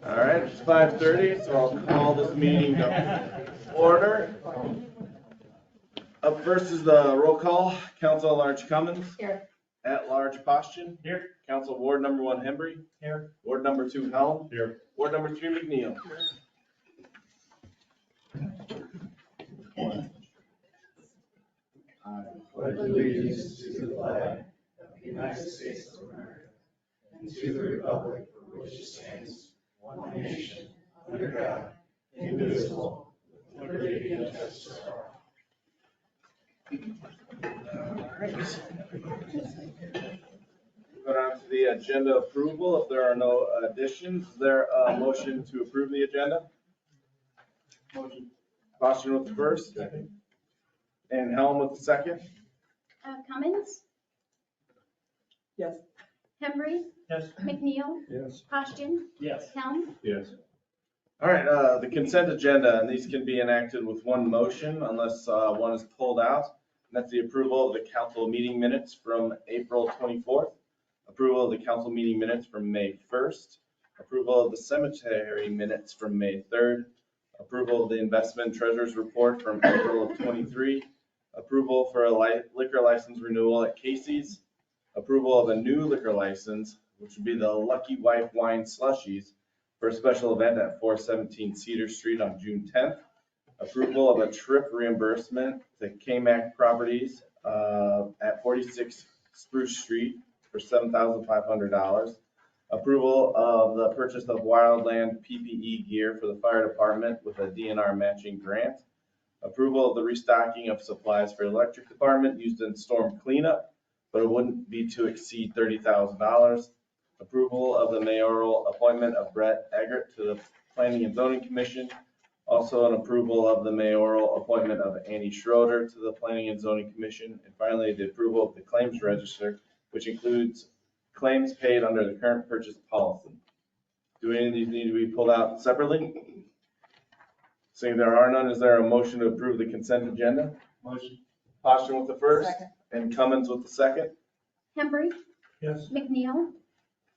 All right, it's 5:30, so I'll call this meeting to order. Up first is the roll call. Council at Large Cummins. Here. At Large Postian. Here. Council Ward number 1 Hembry. Here. Ward number 2 Helm. Here. Ward number 3 McNeil. I pledge allegiance to the flag of the United States of America and to the republic for which it stands, one nation, under God, indivisible, with liberty and justice for all. Go down to the agenda approval. If there are no additions, is there a motion to approve the agenda? Motion. Postian with the first. Second. And Helm with the second. Cummins, Yes. Hembry, Yes. McNeil, Yes. Postian, Yes. Helm. Yes. All right, the consent agenda, and these can be enacted with one motion unless one is pulled out. And that's the approval of the council meeting minutes from April 24th, approval of the council meeting minutes from May 1st, approval of the cemetery minutes from May 3rd, approval of the investment treasurer's report from April of 23, approval for a liquor license renewal at Casey's, approval of a new liquor license, which would be the Lucky Wife Wine Slushies, for a special event at 417 Cedar Street on June 10th. Approval of a trip reimbursement to KMAC Properties at 46 Spruce Street for $7,500. Approval of the purchase of wildland PPE gear for the fire department with a DNR matching grant. Approval of the restocking of supplies for electric department used in storm cleanup, but it wouldn't be to exceed $30,000. Approval of the mayoral appointment of Brett Eggert to the Planning and Zoning Commission. Also an approval of the mayoral appointment of Annie Schroeder to the Planning and Zoning Commission. And finally, the approval of the claims register, which includes claims paid under the current purchase policy. Do any of these need to be pulled out separately? Seeing there are none, is there a motion to approve the consent agenda? Motion. Posturing with the first Second. and Cummins with the second. Hembry, Yes. McNeil,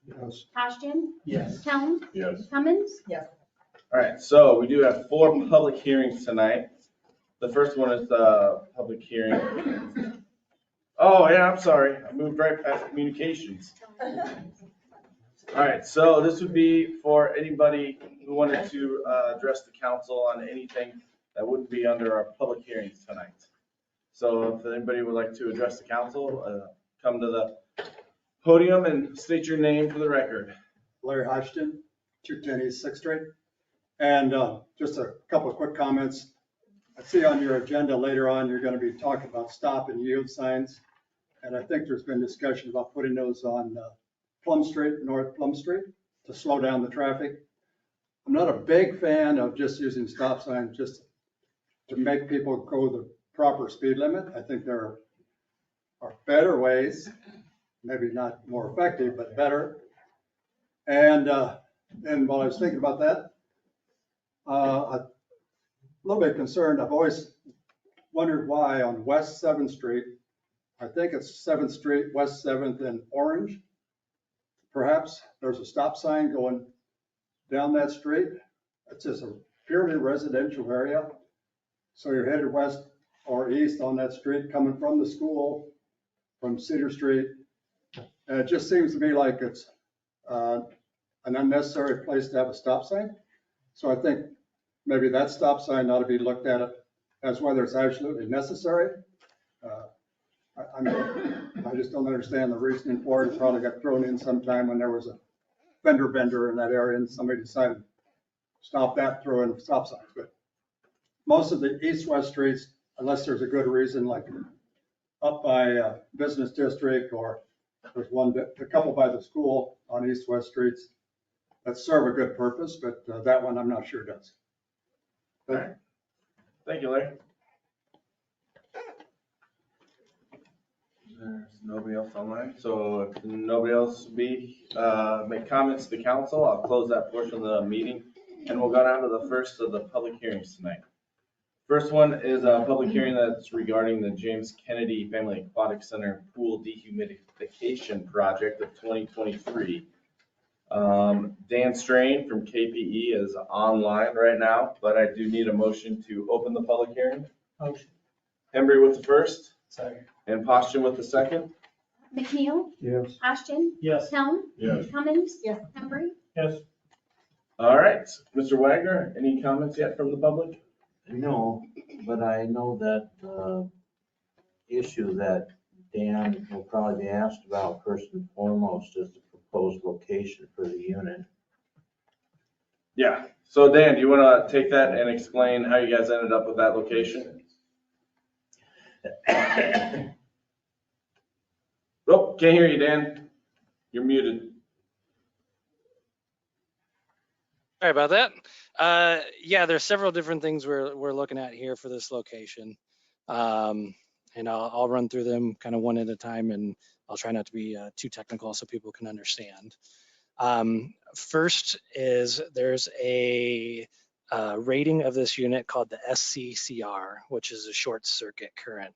Yes. Postian, Yes. Helm, Yes. Cummins. All right, so we do have 4 public hearings tonight. The first one is the public hearing. Oh, yeah, I'm sorry. I moved right past communications. All right, so this would be for anybody who wanted to address the council on anything that wouldn't be under our public hearings tonight. So if anybody would like to address the council, come to the podium and state your name for the record. Larry Hodgson, 210 East 6th Street. And just a couple of quick comments. I see on your agenda later on, you're going to be talking about stop and yield signs. And I think there's been discussion about putting those on Plum Street, North Plum Street, to slow down the traffic. I'm not a big fan of just using stop signs just to make people go the proper speed limit. I think there are better ways, maybe not more effective, but better. And while I was thinking about that, a little bit concerned. I've always wondered why on West 7th Street, I think it's 7th Street, West 7th and Orange, perhaps there's a stop sign going down that street. It's just a purely residential area. So you're headed west or east on that street coming from the school, from Cedar Street. And it just seems to me like it's an unnecessary place to have a stop sign. So I think maybe that stop sign ought to be looked at as whether it's absolutely necessary. I just don't understand the reasoning for it. It probably got thrown in sometime when there was a fender bender in that area and somebody decided to stop that, throw in stop signs. But most of the east-west streets, unless there's a good reason, like up by Business District, or there's a couple by the school on east-west streets that serve a good purpose, but that one I'm not sure does. All right. Thank you, Larry. There's nobody else online, so if nobody else make comments to the council, I'll close that portion of the meeting, and we'll go down to the first of the public hearings tonight. First one is a public hearing that's regarding the James Kennedy Family Aquatic Center Pool Dehumidification Project of 2023. Dan Strain from KPE is online right now, but I do need a motion to open the public hearing. Motion. Hembry with the first Second. and Poston with the second. McNeil, Yes. Ashton, Yes. Helm, Yes. Cummins, Yes. Hembry. Yes. All right, Mr. Wagner, any comments yet from the public? No, but I know that issue that Dan will probably be asked about first and foremost is the proposed location for the unit. Yeah, so Dan, do you want to take that and explain how you guys ended up with that location? Oh, can't hear you, Dan. You're muted. Sorry about that. Yeah, there's several different things we're looking at here for this location. And I'll run through them kind of one at a time, and I'll try not to be too technical so people can understand. First is there's a rating of this unit called the SCCR, which is a short circuit current.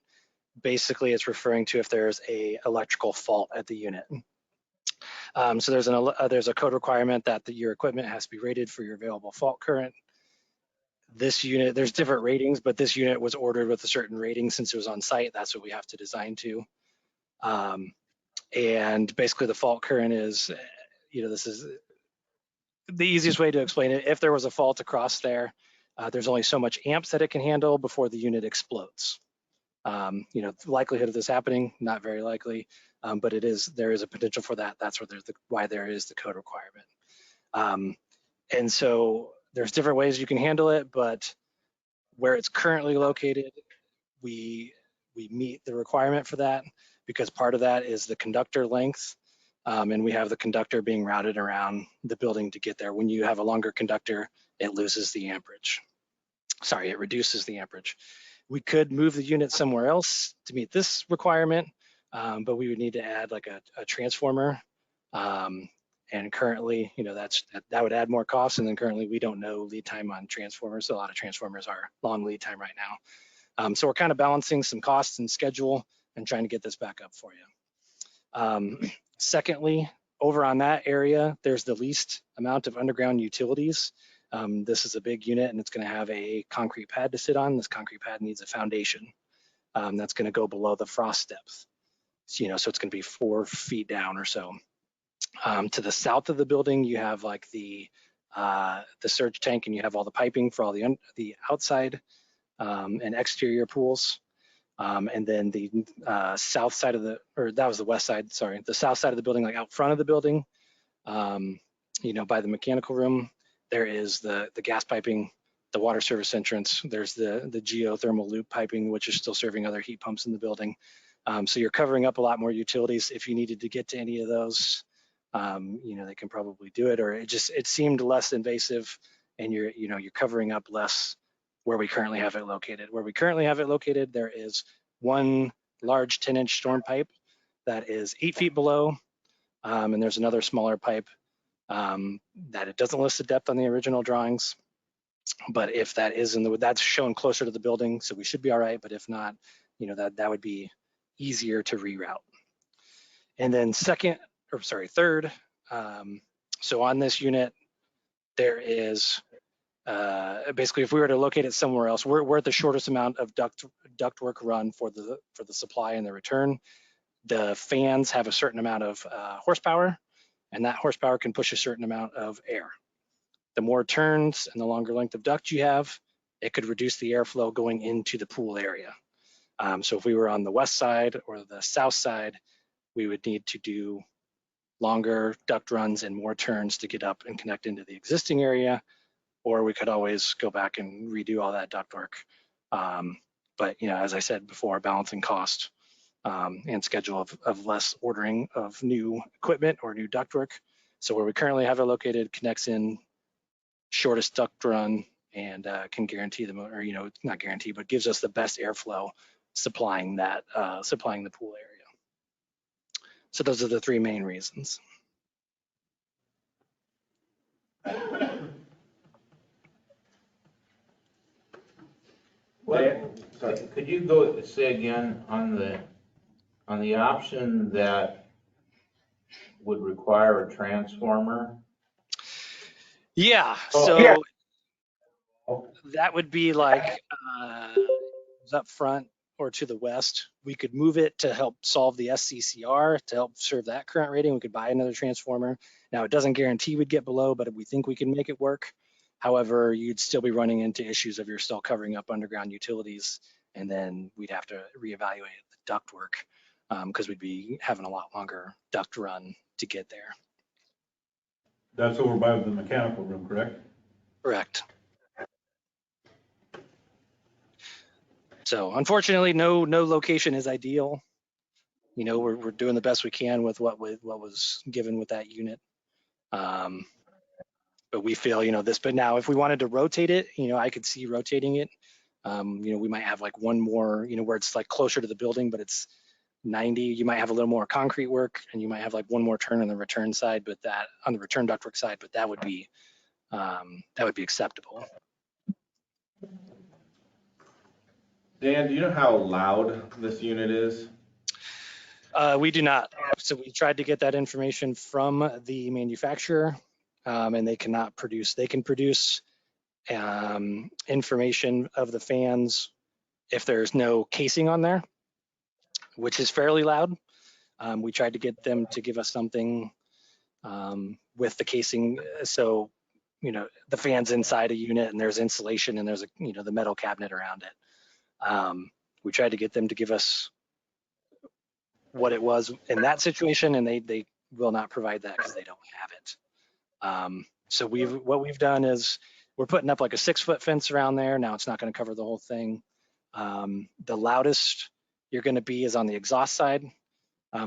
Basically, it's referring to if there's a electrical fault at the unit. So there's a code requirement that your equipment has to be rated for your available fault current. This unit, there's different ratings, but this unit was ordered with a certain rating since it was on site. That's what we have to design to. And basically the fault current is, this is the easiest way to explain it. If there was a fault across there, there's only so much amps that it can handle before the unit explodes. The likelihood of this happening, not very likely, but there is a potential for that. That's why there is the code requirement. And so there's different ways you can handle it, but where it's currently located, we meet the requirement for that because part of that is the conductor length. And we have the conductor being routed around the building to get there. When you have a longer conductor, it loses the amperage. Sorry, it reduces the amperage. We could move the unit somewhere else to meet this requirement, but we would need to add like a transformer. And currently, that would add more costs. And then currently we don't know lead time on transformers. So a lot of transformers are long lead time right now. So we're kind of balancing some costs and schedule and trying to get this back up for you. Secondly, over on that area, there's the least amount of underground utilities. This is a big unit and it's going to have a concrete pad to sit on. This concrete pad needs a foundation that's going to go below the frost depth. So it's going to be 4 feet down or so. To the south of the building, you have like the surge tank, and you have all the piping for all the outside and exterior pools. And then the south side that was the west side, sorry, the south side of the building, like out front of the building, by the mechanical room, there is the gas piping, the water service entrance. There's the geothermal loop piping, which is still serving other heat pumps in the building. So you're covering up a lot more utilities. If you needed to get to any of those, they can probably do it, or it seemed less invasive, and you're covering up less where we currently have it located. Where we currently have it located, there is one large 10-inch storm pipe that is 8 feet below, and there's another smaller pipe that it doesn't list the depth on the original drawings. But if that is that's shown closer to the building, so we should be all right. But if not, that would be easier to reroute. And then third, so on this unit, there is basically, if we were to locate it somewhere else, we're at the shortest amount of ductwork run for the supply and the return. The fans have a certain amount of horsepower, and that horsepower can push a certain amount of air. The more turns and the longer length of duct you have, it could reduce the airflow going into the pool area. So if we were on the west side or the south side, we would need to do longer duct runs and more turns to get up and connect into the existing area, or we could always go back and redo all that ductwork. But as I said before, balancing cost and schedule of less ordering of new equipment or new ductwork. So where we currently have it located connects in shortest duct run and can guarantee not guarantee, but gives us the best airflow supplying the pool area. So those are the 3 main reasons. Could you say again on the option that would require a transformer? Yeah, Oh, so yeah. that would be like up front or to the west. We could move it to help solve the SCCR, to help serve that current rating. We could buy another transformer. Now, it doesn't guarantee we'd get below, but we think we can make it work. However, you'd still be running into issues of you're still covering up underground utilities, and then we'd have to reevaluate the duct work because we'd be having a lot longer duct run to get there. That's over by the mechanical room, correct? Correct. So unfortunately, no location is ideal. You know, we're doing the best we can with what was given with that unit. But we feel, you know, this, but now if we wanted to rotate it, you know, I could see rotating it. You know, we might have like one more, you know, where it's like closer to the building, but it's 90. You might have a little more concrete work, and you might have like one more turn on the return side, but that on the return ductwork side, but that would be acceptable. Dan, do you know how loud this unit is? We do not. So we tried to get that information from the manufacturer, and they cannot produce. They can produce information of the fans if there's no casing on there, which is fairly loud. We tried to get them to give us something with the casing. So, you know, the fans inside a unit, and there's insulation, and there's a, you know, the metal cabinet around it. We tried to get them to give us what it was in that situation, and they will not provide that because they don't have it. So what we've done is we're putting up like a 6-foot fence around there. Now it's not going to cover the whole thing. The loudest you're going to be is on the exhaust side.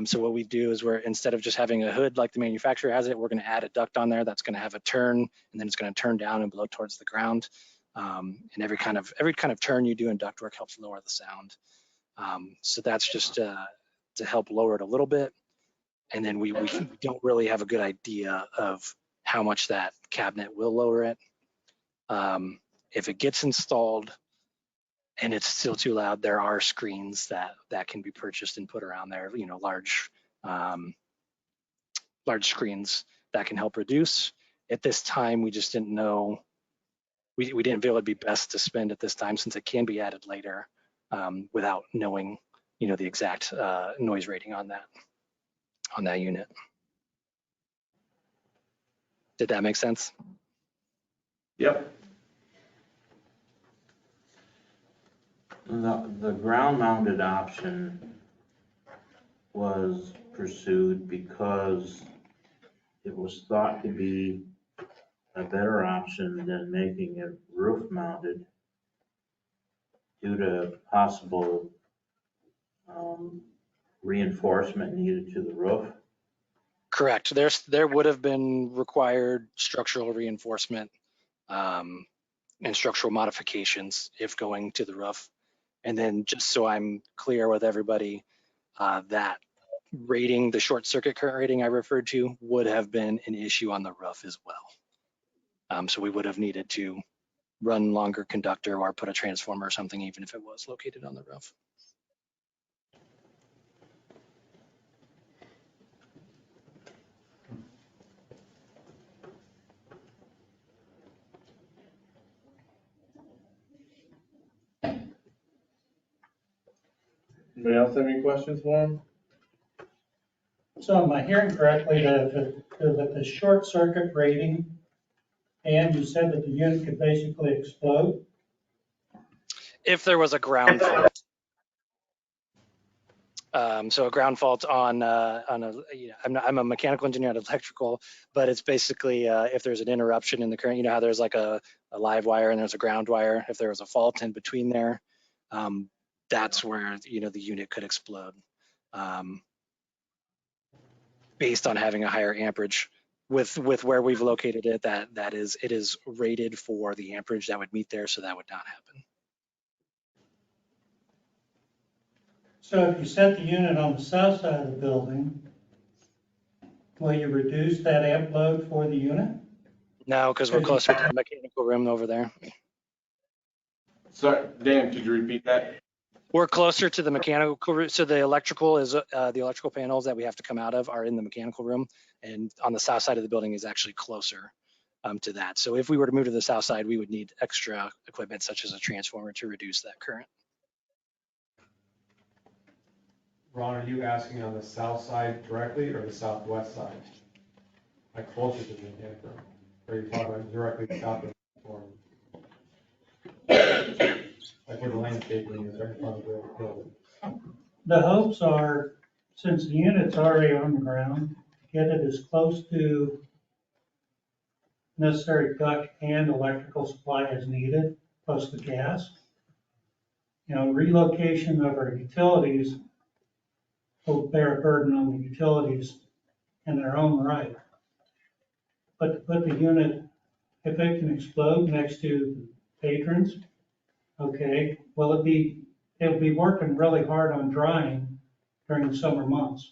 So what we do is instead of just having a hood like the manufacturer has it, we're going to add a duct on there that's going to have a turn, and then it's going to turn down and blow towards the ground. And every kind of turn you do in ductwork helps lower the sound. So that's just to help lower it a little bit. And then we don't really have a good idea of how much that cabinet will lower it. If it gets installed and it's still too loud, there are screens that can be purchased and put around there, you know, large screens that can help reduce. At this time, we just didn't know, we didn't feel it'd be best to spend at this time, since it can be added later without knowing, you know, the exact noise rating on that unit. Did that make sense? Yep. The ground mounted option was pursued because it was thought to be a better option than making it roof mounted due to possible reinforcement needed to the roof. Correct. There would have been required structural reinforcement and structural modifications if going to the roof. And then just so I'm clear with everybody, that rating, the short circuit current rating I referred to, would have been an issue on the roof as well. So we would have needed to run longer conductor or put a transformer or something, even if it was located on the roof. Anybody else have any questions for him? So am I hearing correctly that the short circuit rating, and you said that the unit could basically explode? If there was a ground fault. So a ground fault on a, you know, I'm a mechanical engineer at electrical, but it's basically if there's an interruption in the current, you know how there's like a live wire and there's a ground wire. If there was a fault in between there, that's where, you know, the unit could explode based on having a higher amperage. With where we've located it, it is rated for the amperage that would meet there, so that would not happen. So if you set the unit on the south side of the building, will you reduce that amp load for the unit? No, because we're closer to the mechanical room over there. Sorry, Dan, could you repeat that? We're closer to the mechanical room. So the electrical is the electrical panels that we have to come out of are in the mechanical room, and on the south side of the building is actually closer to that. So if we were to move to the south side, we would need extra equipment such as a transformer to reduce that current. Ron, are you asking on the south side directly or the southwest side? Like closer to the campground? Or are you talking about directly south of the form? Like where the landscaping is right in front of the building? The hopes are, since the unit's already on the ground, get it as close to necessary duct and electrical supply as needed, plus the gas. You know, relocation of our utilities will bear a burden on the utilities in their own right. But to put the unit, if it can explode next to patrons, okay, well, it'll be working really hard on drying during the summer months.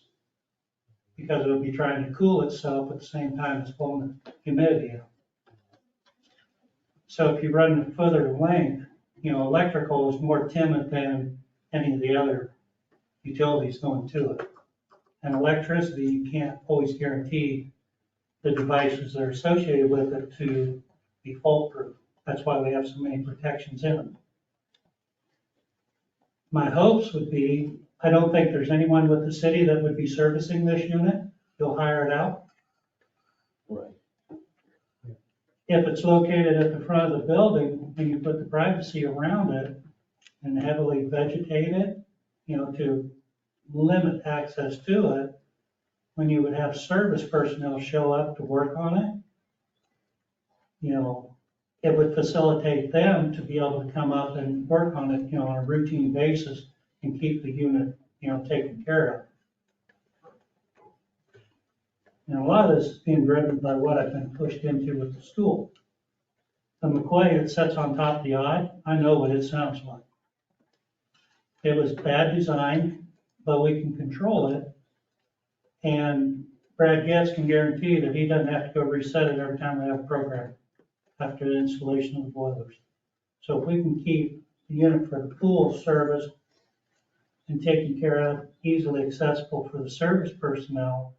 Because it'll be trying to cool itself at the same time as pulling the humidity out. So if you run it further length, you know, electrical is more timid than any of the other utilities going to it. And electricity, you can't always guarantee the devices that are associated with it to be fault proof. That's why we have so many protections in them. My hopes would be, I don't think there's anyone with the city that would be servicing this unit. You'll hire it out. Right. If it's located at the front of the building and you put the privacy around it and heavily vegetate it, you know, to limit access to it, when you would have service personnel show up to work on it, you know, it would facilitate them to be able to come up and work on it, you know, on a routine basis and keep the unit, you know, taken care of. And a lot of this is being driven by what I've been pushed into with the school. The McQuay that sits on top of the I know what it sounds like. It was bad design, but we can control it. And Brad Getz can guarantee that he doesn't have to go reset it every time we have a program after the installation of the boilers. So if we can keep the unit for the pool service and taken care of, easily accessible for the service personnel,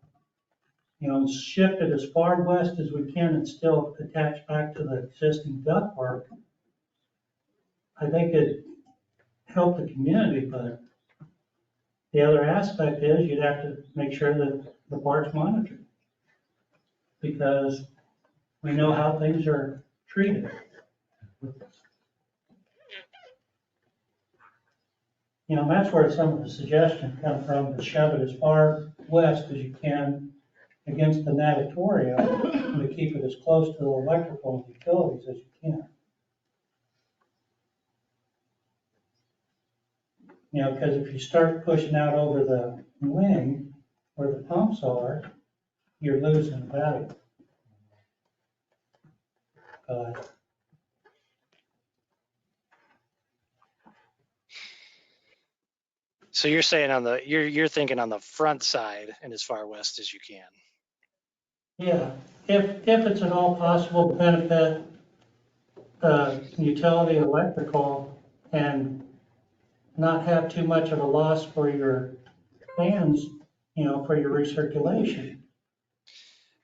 you know, shift it as far west as we can and still attach back to the existing ductwork, I think it helped the community, but the other aspect is you'd have to make sure that the park's monitored. Because we know how things are treated. You know, that's where some of the suggestions come from, to shove it as far west as you can against the natatorium and to keep it as close to the electrical and utilities as you can. You know, because if you start pushing out over the wing where the pumps are, you're losing value. So you're saying you're thinking on the front side and as far west as you can. Yeah, if it's at all possible to benefit utility electrical and not have too much of a loss for your fans, you know, for your recirculation.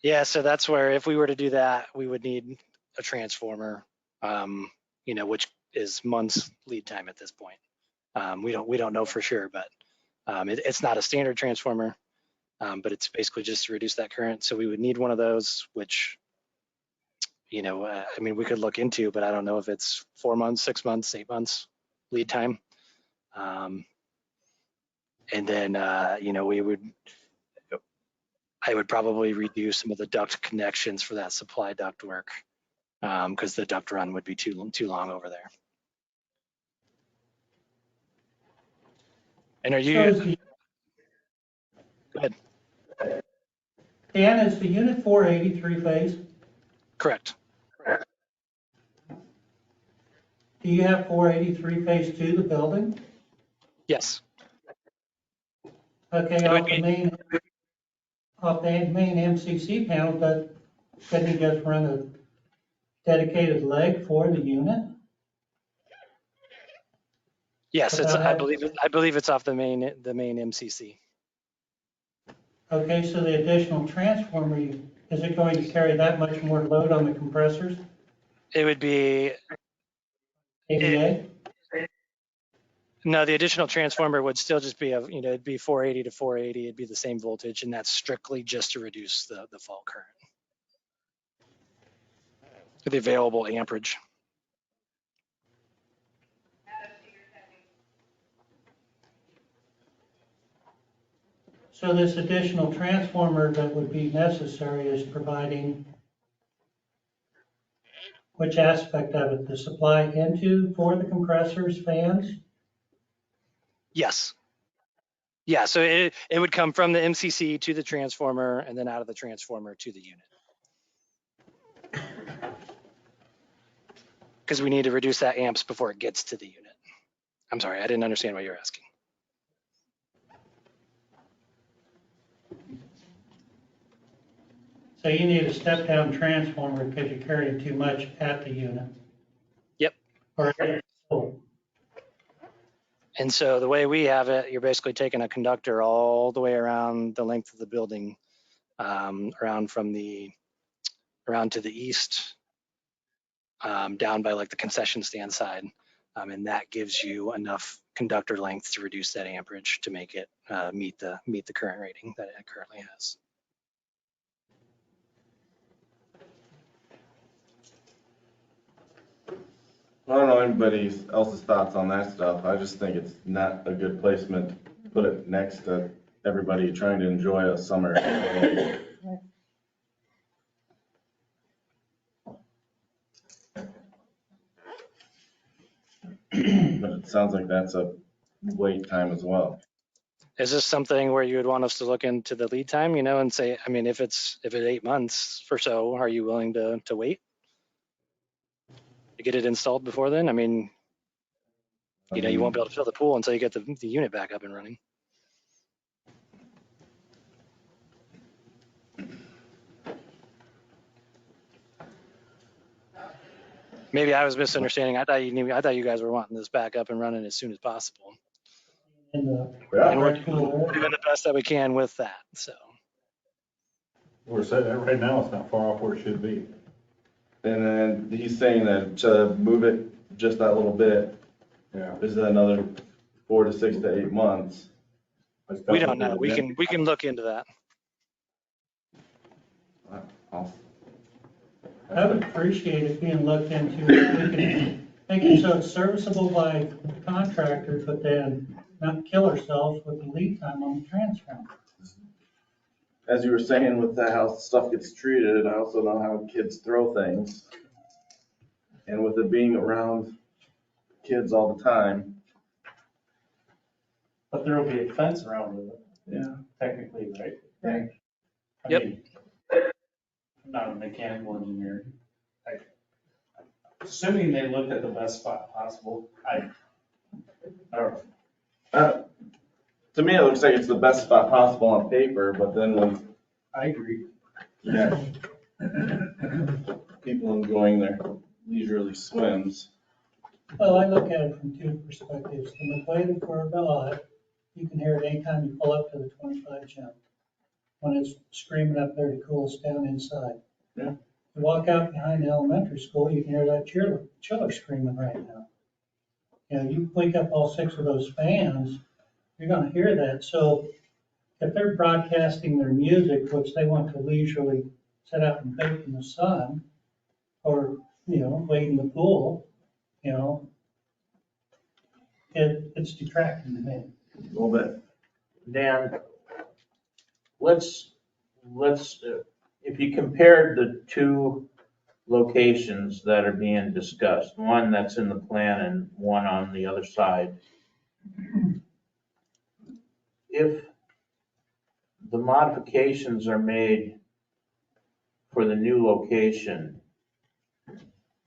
Yeah, so that's where if we were to do that, we would need a transformer, you know, which is months lead time at this point. We don't know for sure, but it's not a standard transformer, but it's basically just to reduce that current. So we would need one of those, which, you know, I mean, we could look into, but I don't know if it's 4 months, 6 months, 8 months lead time. And then, you know, I would probably redo some of the duct connections for that supply duct work, because the duct run would be too long over there. And are you? Go ahead. Dan, is the unit 483 phase? Correct. Do you have 483 phase to the building? Yes. Okay, off the main MCC panel, but couldn't you just run a dedicated leg for the unit? Yes, I believe it's off the main MCC. Okay, so the additional transformer, is it going to carry that much more load on the compressors? It would be, 88? no, the additional transformer would still just be, it'd be 480 to 480. It'd be the same voltage, and that's strictly just to reduce the fault current. The available amperage. So this additional transformer that would be necessary is providing which aspect of it? The supply into for the compressors, fans? Yes. Yeah, so it would come from the MCC to the transformer and then out of the transformer to the unit. Because we need to reduce that amps before it gets to the unit. I'm sorry, I didn't understand what you're asking. So you need a step-down transformer because you're carrying too much at the unit. Yep. Or And so the way we have it, you're basically taking a conductor all the way around the length of the building, around to the east, down by like the concession stand side. And that gives you enough conductor length to reduce that amperage to make it meet the current rating that it currently has. I don't know anybody else's thoughts on that stuff. I just think it's not a good placement to put it next to everybody trying to enjoy a summer. But it sounds like that's a wait time as well. Is this something where you would want us to look into the lead time, and say, I mean, if it's 8 months or so, are you willing to wait to get it installed before then? I mean, you won't be able to fill the pool until you get the unit back up and running. Maybe I was misunderstanding. I thought you guys were wanting this back up and running as soon as possible. in And we're the pool. doing the best that we can with that. So We're saying that right now, it's not far off where it should be. And then he's saying that to move it just that little bit Yeah. is another 4 to 6 to 8 months. we don't know. We can look into that. I'll- I would appreciate it being looked into. We can make it so it's serviceable by the contractor, but then not kill ourselves with the lead time on the transformer. As you were saying with how stuff gets treated, I also know how kids throw things. And with it being around kids all the time. But there will be a fence around it, Yeah. technically, right? Right. I Yep. mean, I'm not a mechanical engineer. Assuming they looked at the best spot possible, I don't know. To me, it looks like it's the best spot possible on paper, but then when I agree. yeah, people enjoying their leisurely swims. Well, I look at it from two perspectives. The McQuaid for a lot, you can hear it anytime you pull up to the 25 jump. When it's screaming up there to cool us down inside. Yeah. You walk out behind the elementary school, you can hear that chiller screaming right now. You wake up all 6 of those fans, you're gonna hear that. So if they're broadcasting their music, which they want to leisurely sit out and bake in the sun, or, wait in the pool, it's detracting to me. A little bit. Dan, let's, if you compared the two locations that are being discussed, one that's in the plan and one on the other side. If the modifications are made for the new location,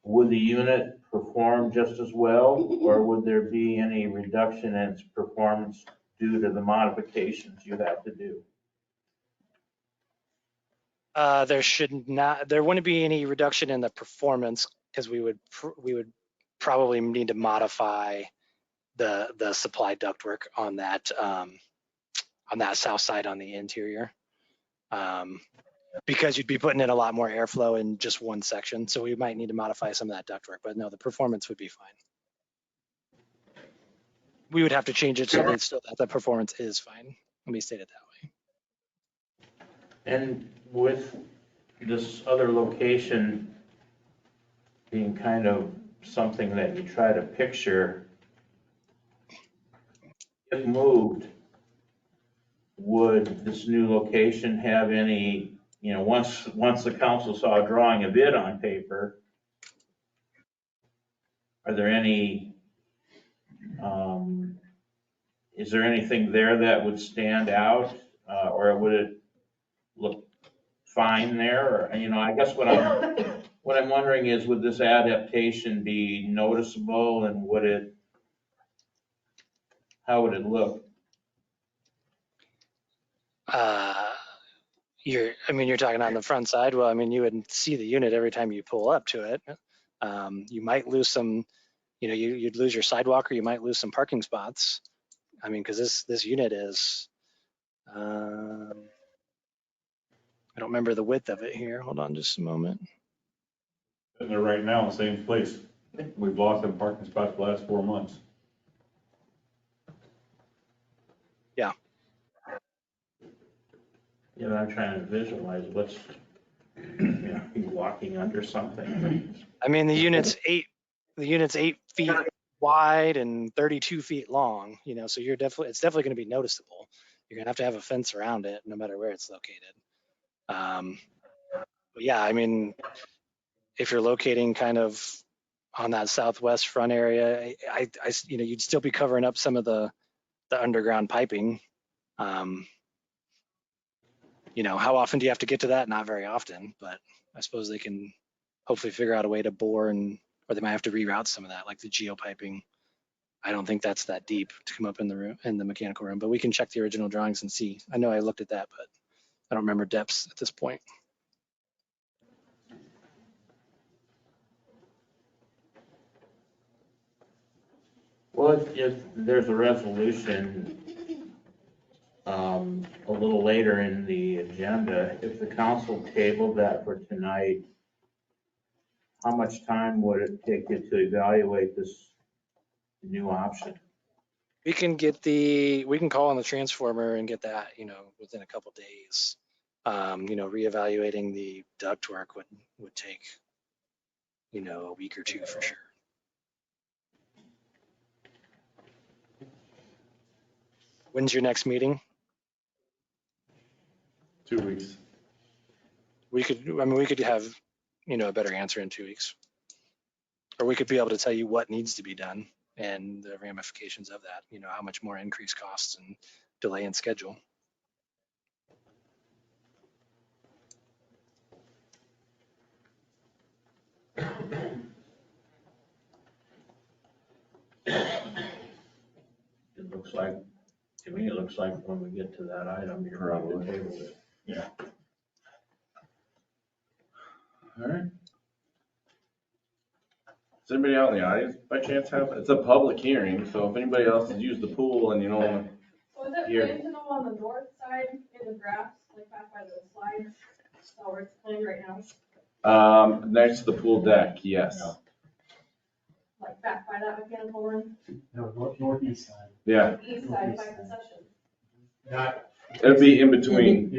would the unit perform just as well, or would there be any reduction in its performance due to the modifications you have to do? There wouldn't be any reduction in the performance because we would probably need to modify the supply ductwork on that south side on the interior. because you'd be putting in a lot more airflow in just one section. So we might need to modify some of that ductwork, but no, the performance would be fine. We would have to change it so that the performance is fine. Let me state it that way. And with this other location being kind of something that you try to picture, if moved, would this new location have any, once the council saw a drawing of it on paper, are there any, is there anything there that would stand out, or would it look fine there? Or, I guess what I'm wondering is, would this adaptation be noticeable, and how would it look? You're talking on the front side. Well, you would see the unit every time you pull up to it. You might lose some, you'd lose your sidewalk, or you might lose some parking spots. Because this unit is, I don't remember the width of it here. Hold on just a moment. And they're right now in the same place. We've lost them parking spots the last 4 months. Yeah. I'm trying to visualize what's, you walking under something. The unit's 8 feet wide and 32 feet long, so it's definitely going to be noticeable. You're going to have a fence around it no matter where it's located. But yeah, if you're locating kind of on that southwest front area, you'd still be covering up some of the underground piping. How often do you have to get to that? Not very often, but I suppose they can hopefully figure out a way to bore, or they might have to reroute some of that, like the geopiping. I don't think that's that deep to come up in the room, in the mechanical room, but we can check the original drawings and see. I know I looked at that, but I don't remember depths at this point. Well, if there's a resolution a little later in the agenda, if the council tabled that for tonight, how much time would it take you to evaluate this new option? We can call on the transformer and get that, within a couple days. Reevaluating the ductwork would take, a week or two for sure. When's your next meeting? 2 weeks. We could have, a better answer in 2 weeks. Or we could be able to tell you what needs to be done and the ramifications of that, how much more increased costs and delay in schedule. To me, it looks like when we get to that item, you're probably table it. Yeah. All right. Does anybody out in the audience by chance it's a public hearing, so if anybody else has used the pool and you don't want to. So is it Here. planned to go on the north side in the grass, like back by the slides, or where it's planned right now? Next to the pool deck, yes. Yeah. Like back by that mechanical room? No, northeast side. Yeah, East side by concession? Not. it'd be in between.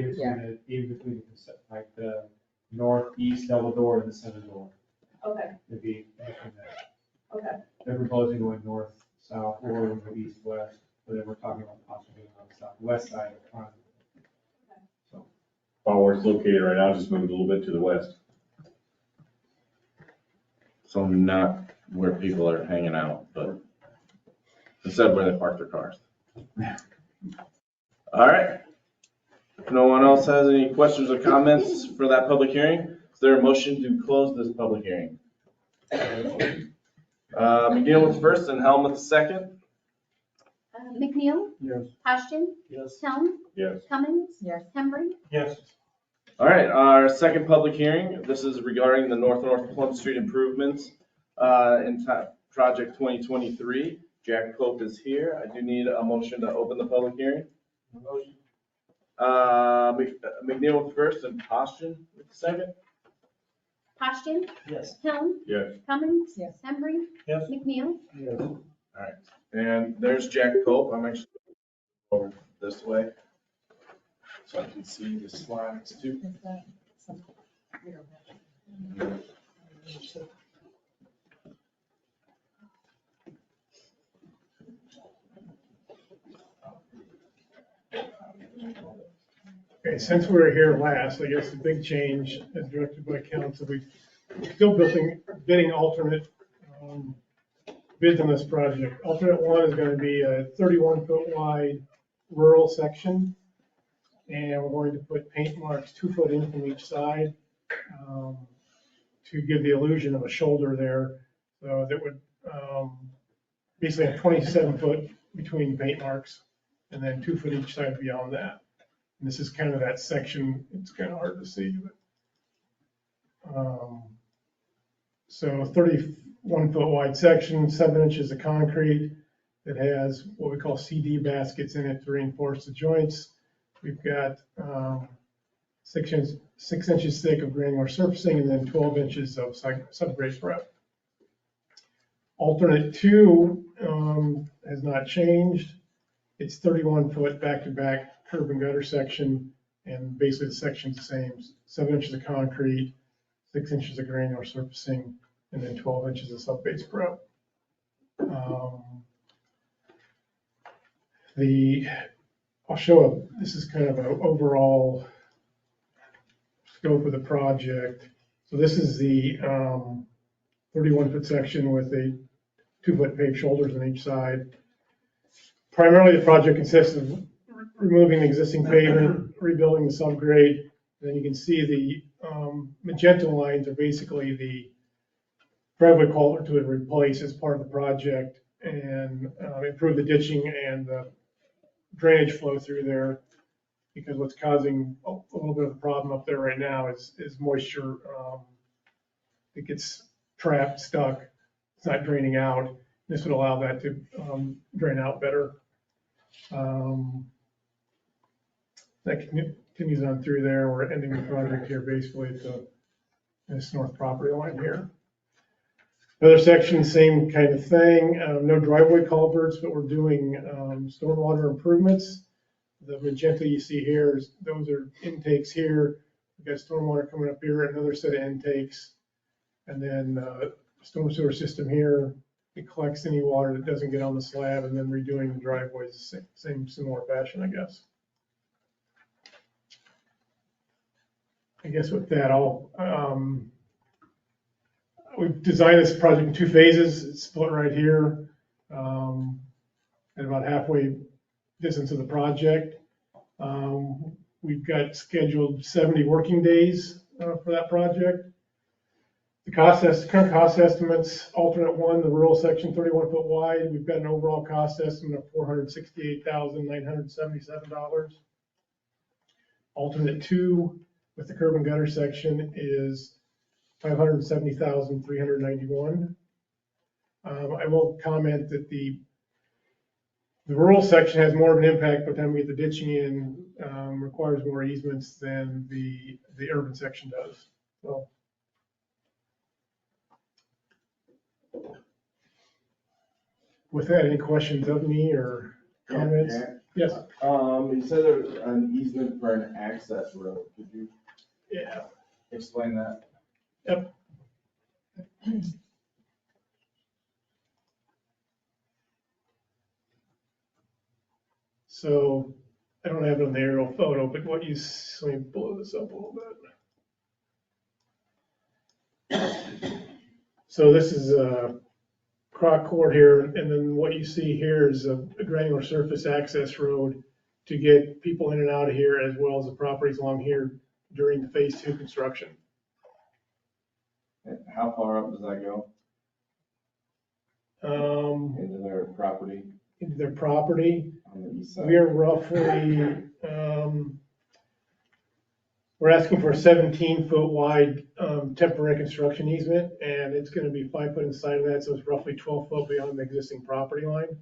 In between, like the northeast double door and the center door. Okay, It'd be in between that. okay. They're proposing going north, south, or east, west, but then we're talking about possibly on the southwest side of the front. So, Where it's located right now, just moved a little bit to the west. So not where people are hanging out, but instead where they park their cars. All right. If no one else has any questions or comments for that public hearing, is there a motion to close this public hearing? McNeil was first and Helmuth second. McNeil? Yes. Ashton? Yes. Helm? Yes. Cummins? Yes. Henry? Yes. All right, our second public hearing. This is regarding the North Plum Street improvements in project 2023. Jack Pope is here. I do need a motion to open the public hearing. Motion. McNeil with first and Poston with the second. Poston, Yes. Helm, Yes. Cummins. Yes. Henry. Yes. McNeil. And there's Jack Pope. I'm actually over this way, so I can see the slides too. Okay, since we were here last, I guess the big change as directed by council, we're still bidding alternate bids on this project. Alternate one is gonna be a 31-foot wide rural section. And we're going to put paint marks 2 foot in from each side to give the illusion of a shoulder there. So that would basically have 27 foot between paint marks and then 2 foot each side beyond that. And this is kind of that section, it's kind of hard to see, but. So 31 foot wide section, 7 inches of concrete that has what we call CD baskets in it to reinforce the joints. We've got 6 inches thick of granular surfacing and then 12 inches of subgrade prep. Alternate 2 has not changed. It's 31 foot back-to-back curb and gutter section, and basically the section's the same. 7 inches of concrete, 6 inches of granular surfacing, and then 12 inches of sub-base prep. I'll show this is kind of an overall scope of the project. So this is the 31-foot section with a 2-foot paved shoulders on each side. Primarily, the project consists of removing the existing pavement, rebuilding the subgrade. Then you can see the magenta lines are basically the driveway culvert to replace as part of the project and improve the ditching and the drainage flow through there, because what's causing a little bit of a problem up there right now is moisture. It gets trapped, stuck, it's not draining out. This would allow that to drain out better. That continues on through there. We're ending the project here basically at this north property line here. Another section, same kind of thing. No driveway culverts, but we're doing stormwater improvements. The magenta you see here, those are intakes here. We've got stormwater coming up here, another set of intakes. And then storm sewer system here. It collects any water that doesn't get on the slab, and then redoing the driveways, same similar fashion, I guess. I guess with that, we've designed this project in 2 phases. It's split right here at about halfway distance of the project. We've got scheduled 70 working days for that project. The current cost estimates, alternate 1, the rural section, 31 foot wide. We've got an overall cost estimate of $468,977. Alternate 2 with the curb and gutter section is $570,391. I will comment that the rural section has more of an impact, but then we get the ditching in, requires more easements than the urban section does. So. With that, any questions of me or comments? Yes. You said there's an easement for an access road. Could you explain that? Yep. So I don't have it on the aerial photo, but let me blow this up a little bit. So this is a crock court here, and then what you see here is a granular surface access road to get people in and out of here, as well as the properties along here during the phase 2 construction. How far up does that go? Into their property? Into their property. On the east side. We are roughly, we're asking for a 17-foot wide temporary construction easement, and it's going to be 5 foot inside of that, so it's roughly 12 foot beyond the existing property line.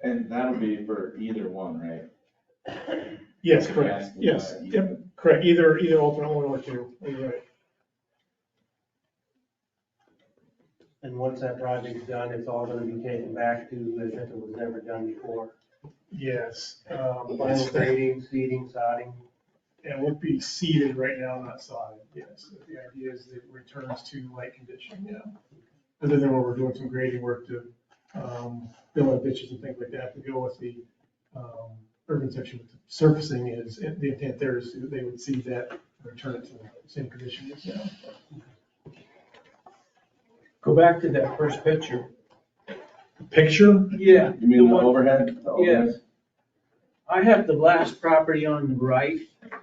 And that'll be for either one, right? Yes, correct. Yes, yep, correct. Either alternate one or two. You're right. And once that project's done, it's all gonna be taken back to as if it was never done before. Yes. Final grading, seeding, sodding. And would be seeded right now, not sodded. Yes. The idea is that it returns to light condition, yeah. Other than where we're doing some grading work to fill in ditches and things like that, to go with the urban section with the surfacing is, the intent there is they would see that, return it to the same condition as now. Go back to that first picture. Picture? Yeah. You mean the one- overhead? The overhead? Yes. I have the last property on the right,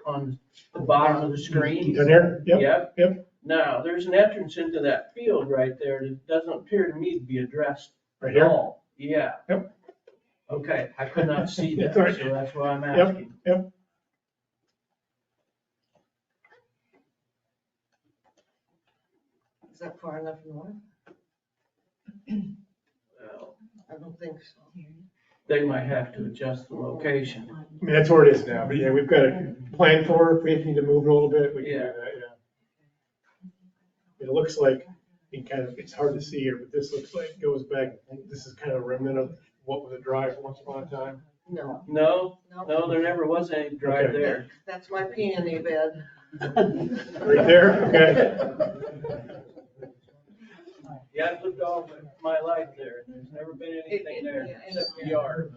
on the bottom of the screen. Down here? Yep. Yep. Now, there's an entrance into that field right there that doesn't appear to me to be addressed Right at here? all. Yeah. Yep. Okay, I could not see that, That's all right. so that's why I'm Yep. asking. Yep. Is that far enough north? Well, I don't think so. they might have to adjust the location. I mean, that's where it is now, but yeah, we've got a plan for it. If we need to move it a little bit, we can do Yeah. that, yeah. It looks like, you can kind of, it's hard to see here, but this looks like it goes back, this is kind of a remnant of what was a drive once upon a time. No, No, no, there never was any drive Okay. there. that's my peony bed. Right there, okay. Yeah, I've lived all my life there, and there's never been anything there except the yard.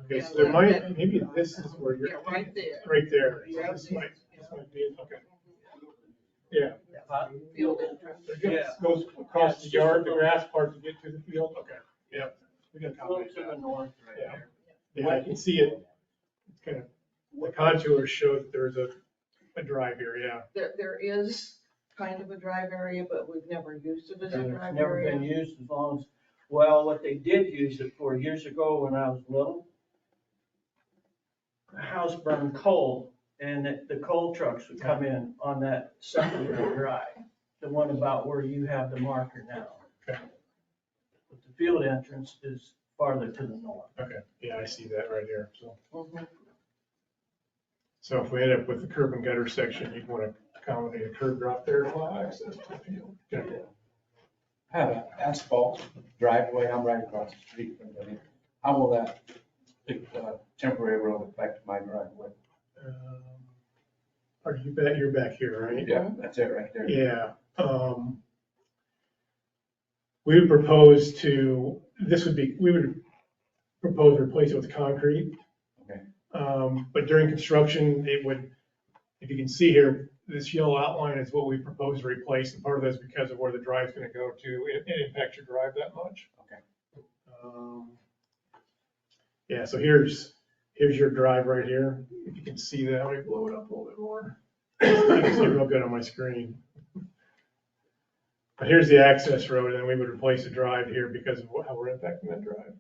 Okay, so there might, maybe this is where Yeah, you're, right there. right there. So this might be it, okay. Yeah. Field entrance. It goes- Yeah. Goes across the yard, the grass part to get to the field, okay, yeah. We got A little accommodate to the that. north right Yeah. there. Yeah, I can see it. It's kind of, the contours show that there's a drive here, yeah. There is kind of a drive area, but we've never used it as a And drive it's never been area. used as long as, well, what they did use it for years ago when I was little, the house burned coal, and the coal trucks would come in on that secondary drive, the one about where you have the marker now. Okay. But the field entrance is farther to the north. Okay, yeah, I see that right here, so. Mhm. So if we end up with the curb and gutter section, you'd want to accommodate a curb drop there to allow access to the field. Okay. I have an asphalt driveway, I'm right across the street from it. How will that temporary road affect my driveway? Are you back, you're back here, right? Yeah, that's it right there. Yeah, we would propose we would propose to replace it with concrete. Okay. But during construction, it would, if you can see here, this yellow outline is what we propose to replace, and part of that is because of where the drive's gonna go to, it impacts your drive that much. Okay. Yeah, so here's your drive right here. If you can see that, let me blow it up a little bit more. You can see it real good on my screen. But here's the access road, and we would replace the drive here because of how we're impacting that drive.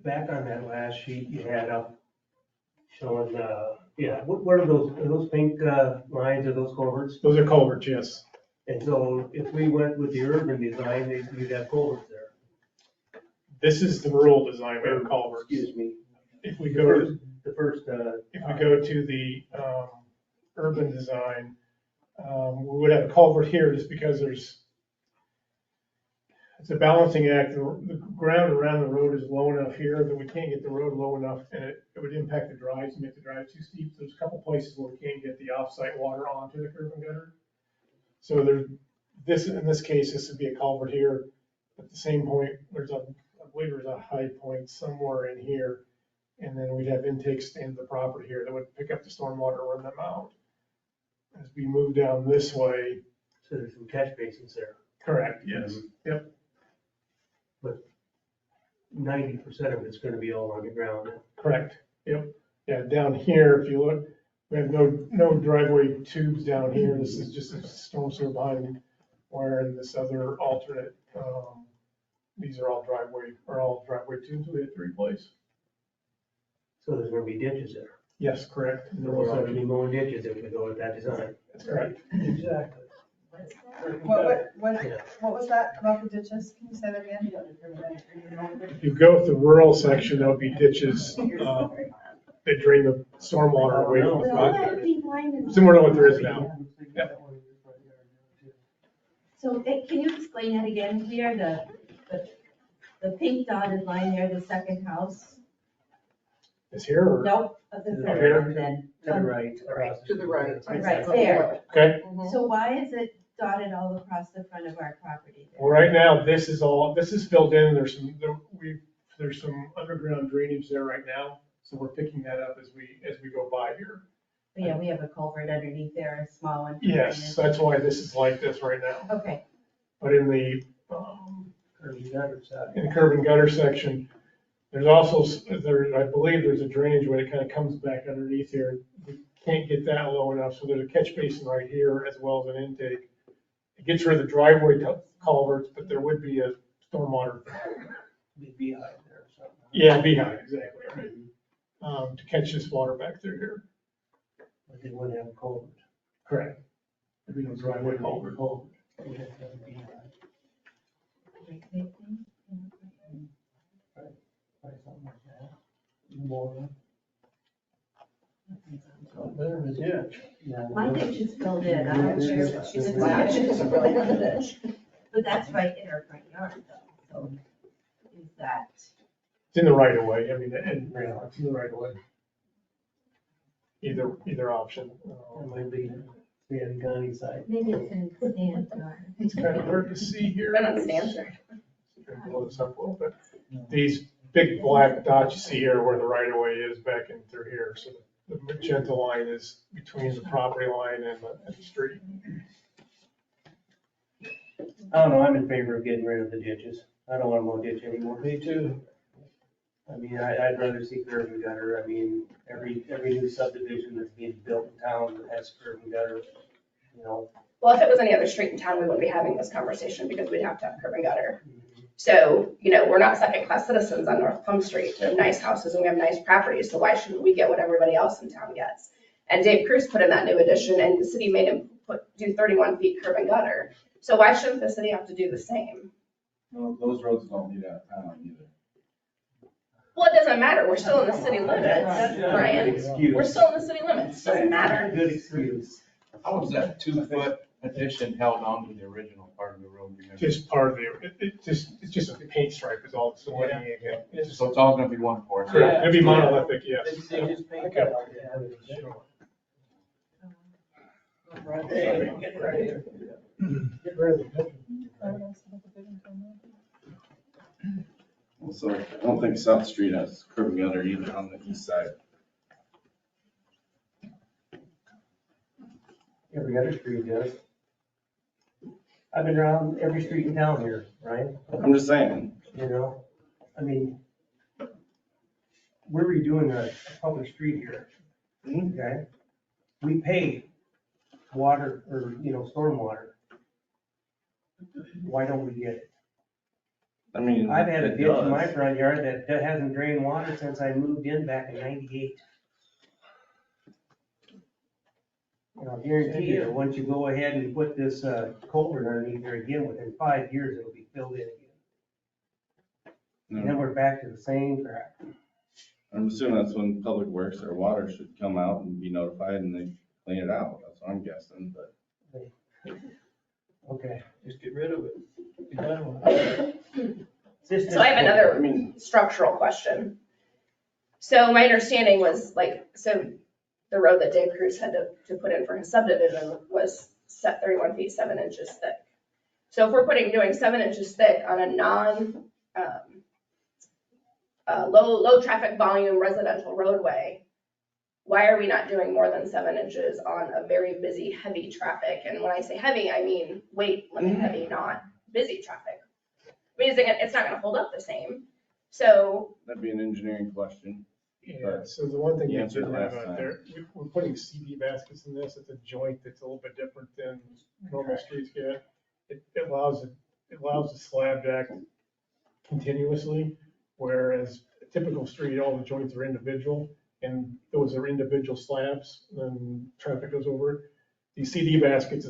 Back on that last sheet you had up showing, what are those pink lines, are those culverts? Those are culverts, yes. And so if we went with the urban design, you'd have culverts there. This is the rural design, we have culverts. Excuse me. If we go to, The first, if we go to the urban design, we would have a culvert here just because it's a balancing act. The ground around the road is low enough here that we can't get the road low enough, and it would impact the drives and make the drive too steep. There's a couple places where we can't get the offsite water onto the curb and gutter. So in this case, this would be a culvert here. At the same point, I believe there's a high point somewhere in here. And then we'd have intakes into the property here that would pick up the stormwater, run them out. As we move down this way. so there's some catch basins there. Correct, yes. Yep. But 90% of it's gonna be all underground. Correct. Yep. Yeah, down here, if you look, we have no driveway tubes down here. This is just a storm sewer behind where in this other alternate these are all driveway 2s we had to replace. So there's gonna be ditches there. Yes, correct. And there There was will a- be more ditches if we go with that design. That's correct. Exactly. What was that about the ditches? Can you say that again? If you go with the rural section, there'll be ditches, that drain the stormwater away from the project. Similar to what there is now. So can you explain that again here, the pink dotted line there, the second house? Is here or? Nope, of the Here? third then. To the right. To the right. Right there. Okay. So why is it dotted all across the front of our property there? Well, right now, this is filled in. There's some underground drainage there right now. So we're picking that up as we go by here. But yeah, we have a culvert underneath there, a small one. Yes, that's why this is like this right now. Okay. But in the, Curb and gutter side. in the curb and gutter section, there's also, I believe there's a drainage way that kind of comes back underneath here. We can't get that low enough, so there's a catch basin right here as well as an intake. It gets rid of the driveway culverts, but there would be a stormwater. Be beehive there or something. Yeah, behind, exactly, right. To catch this water back through here. But they wouldn't have a culvert. Correct. There'd be no driveway culvert. They'd have to have a beehive. Probably something like that. More. Better than a ditch. My ditch is filled in, I'm not sure if it's but that's right in our front yard though, so is that? It's in the right of way, I mean, and, it's in the right of way. Either option. It might be the county side. Maybe it's in Stan's yard. It's kind of hard to see here. Been on Stan's yard. Blow this up a little bit. These big black dots you see here where the right of way is back in through here, so the magenta line is between the property line and the street. I don't know, I'm in favor of getting rid of the ditches. I don't want to mow ditch anymore. Me too. I mean, I'd rather see curb and gutter. I mean, every new subdivision that's being built in town that has curb and gutter, you know. Well, if it was any other street in town, we wouldn't be having this conversation because we'd have to have curb and gutter. So, we're not second-class citizens on North Plum Street. We have nice houses and we have nice properties, so why shouldn't we get what everybody else in town gets? And Dave Cruz put in that new addition and the city made him do 31 feet curb and gutter. So why shouldn't the city have to do the same? No, those roads don't need out of town either. Well, it doesn't matter. We're still in the city limits, Brian. We're still in the city limits. Doesn't matter. Good excuse. How was that 2-foot addition held on to the original part of the road? Remember? Just part of it's just a paint stripe is all it's doing. So it's all gonna be one portion? Correct. It'd be monolithic, yes. They just paint that out there. Get rid of it. So I don't think South Street has curb and gutter either on the east side. Every other street does. I've been around every street in town here, Ryan. I'm just saying. I mean, we're redoing a public street here, okay? We pay water or, stormwater. Why don't we get it? I mean, I've had a it ditch in my does. front yard that hasn't drained water since I moved in back in '98. I'll guarantee you, once you go ahead and put this culvert underneath there again, within 5 years, it'll be filled in again. And then we're back to the same crap. I'm assuming that's when Public Works or Water should come out and be notified and they clean it out. That's what I'm guessing, but. Okay. Just get rid of it. Be done with it. So I have another structural question. So my understanding was the road that Dave Cruz had to put in for his subdivision was set 31 feet, 7 inches thick. So if we're doing 7 inches thick on a low traffic volume residential roadway, why are we not doing more than 7 inches on a very busy, heavy traffic? And when I say heavy, I mean weight limit heavy, not busy traffic. I mean, it's not gonna hold up the same. So. That'd be an engineering question. Yeah, so the one thing You you answered didn't it have last out time. there, we're putting CD baskets in this. It's a joint that's a little bit different than normal streets get. It allows the slab jack continuously, whereas a typical street, all the joints are individual, and those are individual slabs, then traffic goes over it. These CD baskets,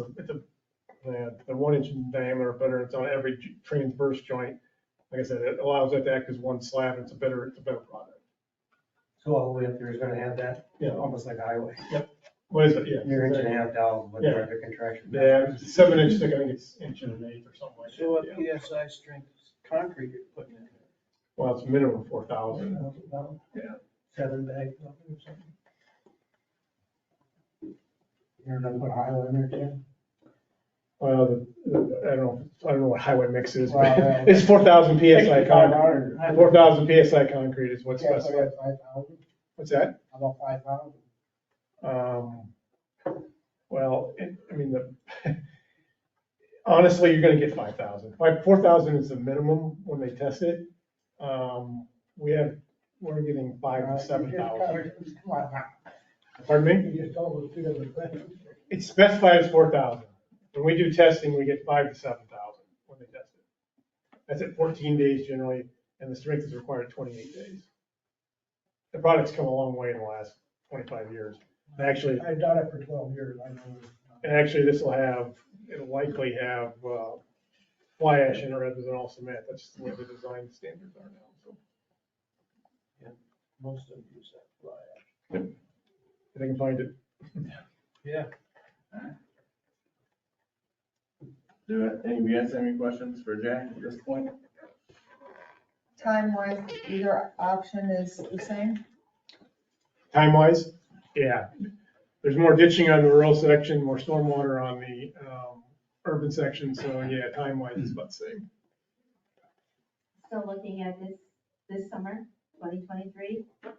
they're 1 inch in diameter or better, it's on every transverse joint. Like I said, it allows it to act as one slab, it's a better product. So all the way up there is gonna have that, Yeah. almost like a highway. What is it? Yeah. Your inch and a half down with Yeah. traffic contraction. Yeah, 7 inch thick, I think it's inch and an eighth or something like that. So what yeah. PSI strength concrete you're putting in? Well, it's minimum 4,000. Yeah. 7 bags or something. You're gonna put highway in there too? Well, I don't know what highway mix is, but Well, yeah. it's 4,000 PSI concrete. 500. 4,000 PSI concrete is what's Yeah, so specified. that's 5,000, What's that? about 5,000. Well, I mean, honestly, you're gonna get 5,000. 4,000 is the minimum when they test it. We're getting 5,000 to 7,000. Come on, Pardon me? you just told us two different things. It's specified as 4,000. When we do testing, we get 5,000 to 7,000 when they test it. That's at 14 days generally, and the strength is required 28 days. The product's come a long way in the last 25 years. Actually, I've done it for 12 years, I know. and actually it'll likely have fly ash in it rather than all cement. That's the way the design standards are now, so. Most of them use that fly ash. If they can find it. Yeah. Do any of you guys have any questions for Jack at this point? Time-wise, either option is the same? Time-wise, yeah. There's more ditching on the rural section, more stormwater on the urban section, so yeah, time-wise it's about the same. Still looking at this summer, 2023. If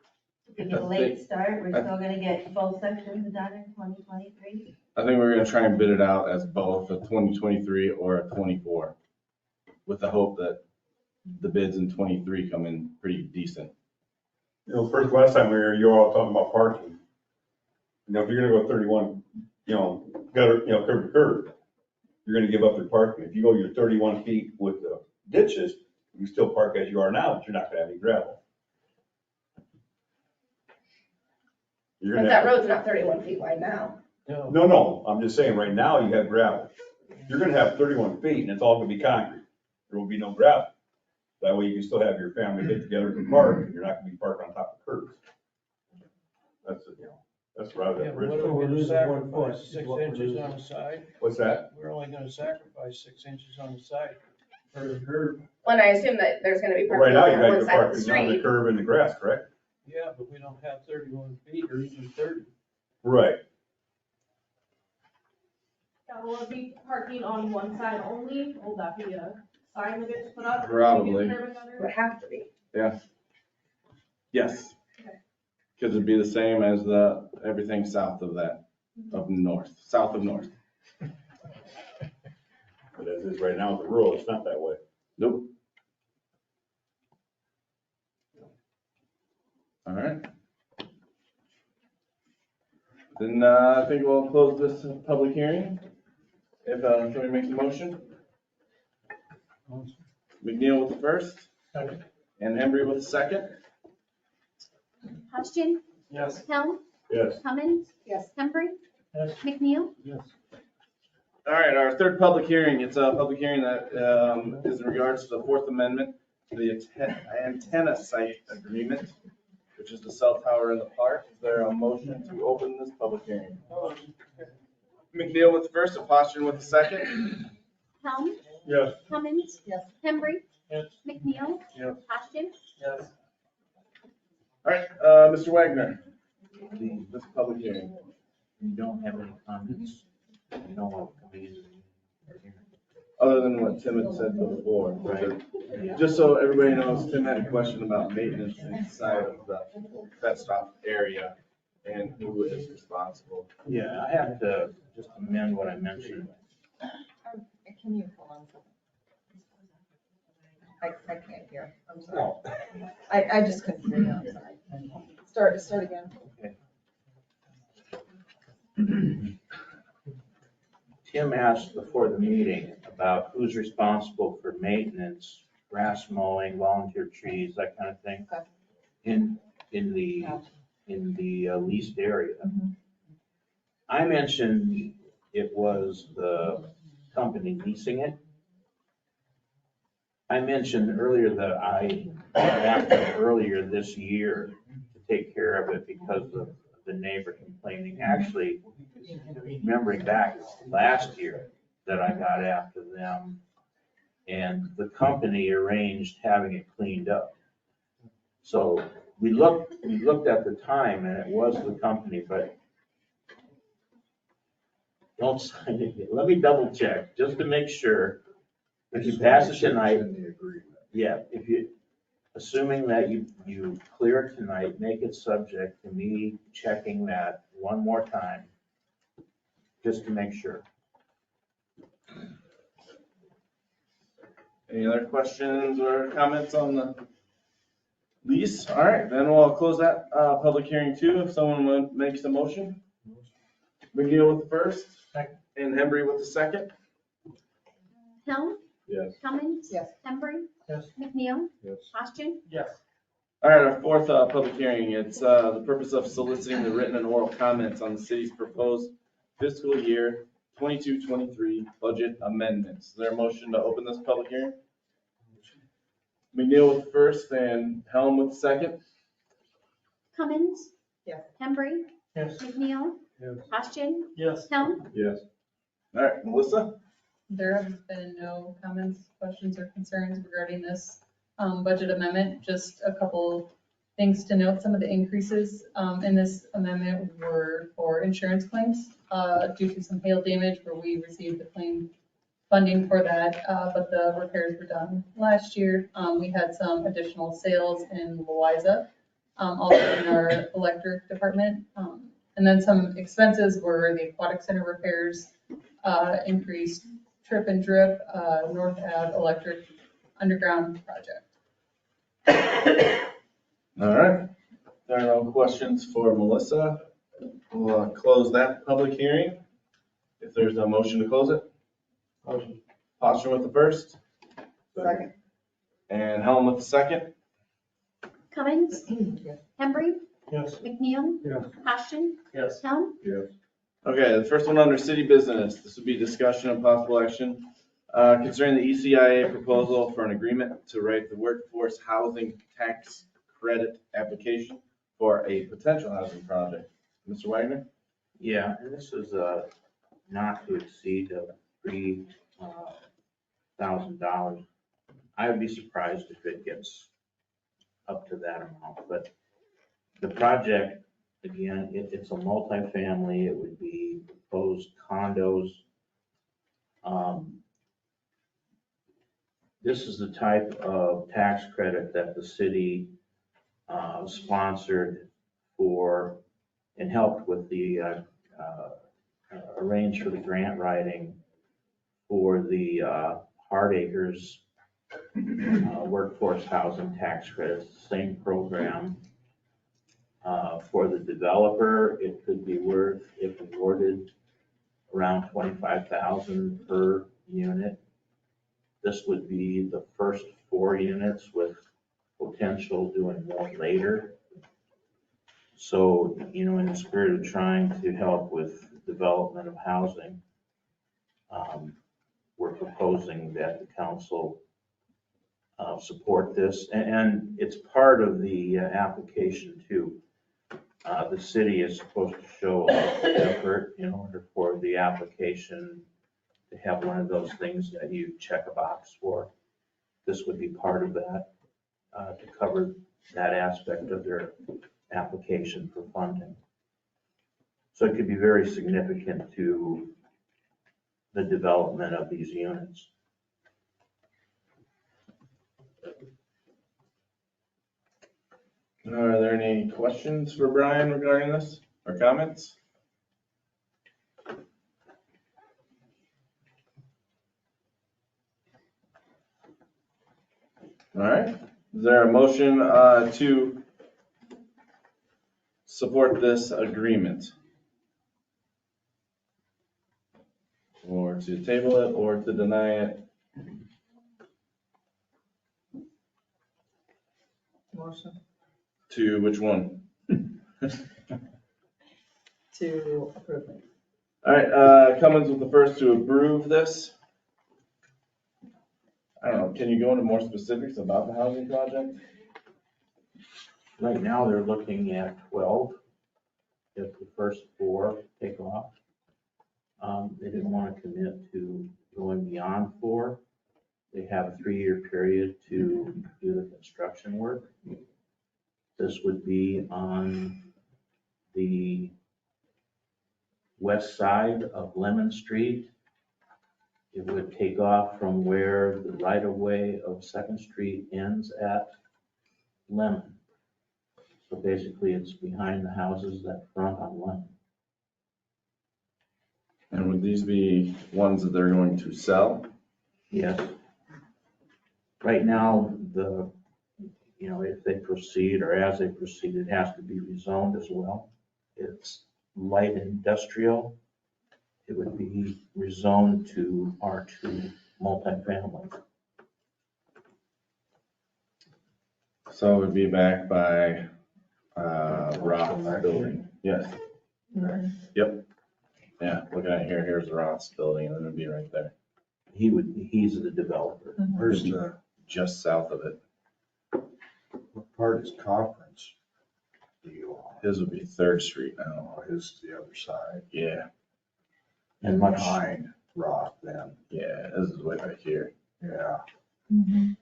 we get a I late think- start, we're still gonna get both sections done in 2023. I think we're gonna try and bid it out as both a 2023 or a 24, with the hope that the bids in 23 come in pretty decent. Last time we were here, you were all talking about parking. If you're gonna go 31, gutter, curb to curb, you're gonna give up your parking. If you go your 31 feet with the ditches, you can still park as you are now, but you're not gonna have any gravel. You're But gonna that have, road's not 31 feet wide now. no, I'm just saying, right now you have gravel. You're gonna have 31 feet and it's all gonna be concrete. There will be no gravel. That way you can still have your family get together and park, and you're not gonna be parked on top of curbs. That's rather Yeah, than but what bridge. are we gonna We're losing 1 foot, sacrifice, is 6 what we're inches losing. on the side? What's that? We're only gonna sacrifice 6 inches on the side for the curb. When I assume that there's gonna be Well, right parking now, you on got one your side of the parking on the street. curb and the grass, correct? Yeah, but we don't have 31 feet or even 30. Right. Yeah, will it be parking on one side only? Will that be a sign that gets put up? Probably. It would have to be. Yeah. Yes. Okay. Because it'd be the same as everything south of that, south of north. But as is right now with the rural, it's not that way. Nope. All right. Then I think we'll close this public hearing. If somebody makes a motion. McNeil with the first. Second. And Embry with the second. Hodgson? Yes. Helm? Yes. Cummins? Yes. Hembry? Yes. McNeil? Yes. All right, our third public hearing, it's a public hearing that is in regards to the Fourth Amendment to the antenna site agreement, which is the cell tower in the park. Is there a motion to open this public hearing? McNeil with the first, Apostol with the second. Helm? Yes. Cummins? Yes. Hembry? Yes. McNeil? Yes. Hodgson? Yes. All right, Mr. Wagner, this public hearing. You don't have any comments? You don't want to come in? Other than what Tim had said before. Right. Just so everybody knows, Tim had a question about maintenance inside of the vet stop area and who is responsible. Yeah, I have to just amend what I mentioned. Can you hold on a second? I can't hear, I'm sorry. I just couldn't hear you, I'm sorry. Start again. Tim asked before the meeting about who's responsible for maintenance grass mowing, volunteer trees, that kind of thing. Okay. In the leased area. Mhm. I mentioned it was the company leasing it. I mentioned earlier that I asked them earlier this year to take care of it because of the neighbor complaining. Actually, remembering back last year that I got after them, and the company arranged having it cleaned up. So we looked at the time, and it was the company, but don't sign it yet. Let me double check, just to make sure. If you pass it tonight, yeah, if you, assuming that you clear it tonight, make it subject to me checking that one more time, just to make sure. Any other questions or comments on the lease? All right, then we'll close that public hearing too, if someone makes the motion. McNeil with the first. Second. And Hembry with the second. Helm, Yes. Cummings. Yes. Hembry. Yes. McNeil. Yes. Austin. Yes. All right, our fourth public hearing, it's the purpose of soliciting the written and oral comments on the city's proposed fiscal year 22-23 budget amendments. Is there a motion to open this public hearing? McNeil with the first and Helm with the second. Cummings. Yes. Hembry. Yes. McNeil. Yes. Austin. Yes. Helm. Yes. All right, Melissa? There have been no comments, questions, or concerns regarding this budget amendment. Just a couple things to note. Some of the increases in this amendment were for insurance claims due to some hail damage where we received the claim funding for that, but the repairs were done last year. We had some additional sales in Louisa, also in our electric department. And then some expenses were the aquatic center repairs, increased trip and drip, North Ave electric underground project. All right, there are no questions for Melissa. We'll close that public hearing. If there's a motion to close it. Motion. Austin with the first Second. and Helm with the second. Cummings. Yes. Hembry. Yes. McNeil. Yes. Austin. Yes. Helm. Yes. Okay, the first one under city business, this would be discussion and possible action concerning the ECIA proposal for an agreement to write the workforce housing tax credit application for a potential housing project. Mr. Wagner? Yeah, and this is not to exceed $3,000. I would be surprised if it gets up to that amount, but the project, again, it's a multifamily, it would be proposed condos. This is the type of tax credit that the city sponsored for and helped with the arrange for the grant writing for the Hard Acres workforce housing tax credits, same program. For the developer, it could be worth, if awarded, around $25,000 per unit. This would be the first 4 units with potential doing more later. So, in the spirit of trying to help with development of housing, we're proposing that the council support this, and it's part of the application too. The city is supposed to show effort in order for the application to have one of those things that you check a box for. This would be part of that, to cover that aspect of their application for funding. So it could be very significant to the development of these units. Are there any questions for Brian regarding this or comments? All right, is there a motion to support this agreement? Or to table it or to deny it? motion To which one? to approve it. All right, Cummins with the first to approve this. I don't know, can you go into more specifics about the housing project? Right now, they're looking at 12, if the first 4 take off. They didn't want to commit to going beyond 4. They have a 3-year period to do the construction work. This would be on the west side of Lemon Street. It would take off from where the right-of-way of Second Street ends at Lemon. So basically, it's behind the houses that front on Lemon. And would these be ones that they're going to sell? Yes. Right now, if they proceed or as they proceed, it has to be rezoned as well. It's light industrial. It would be rezoned to R2 multifamily. So it would be back by Roth's building. Yes. Yep. Yeah, looking at it here, here's the Roth's building, and then it'd be right there. He's the developer. Where's the? Just south of it. What part is Conference? Deal. His would be 3rd Street now. Oh, his is the other side. Yeah, And much, Behind Roth then. yeah, this is way back here. Yeah. Mhm.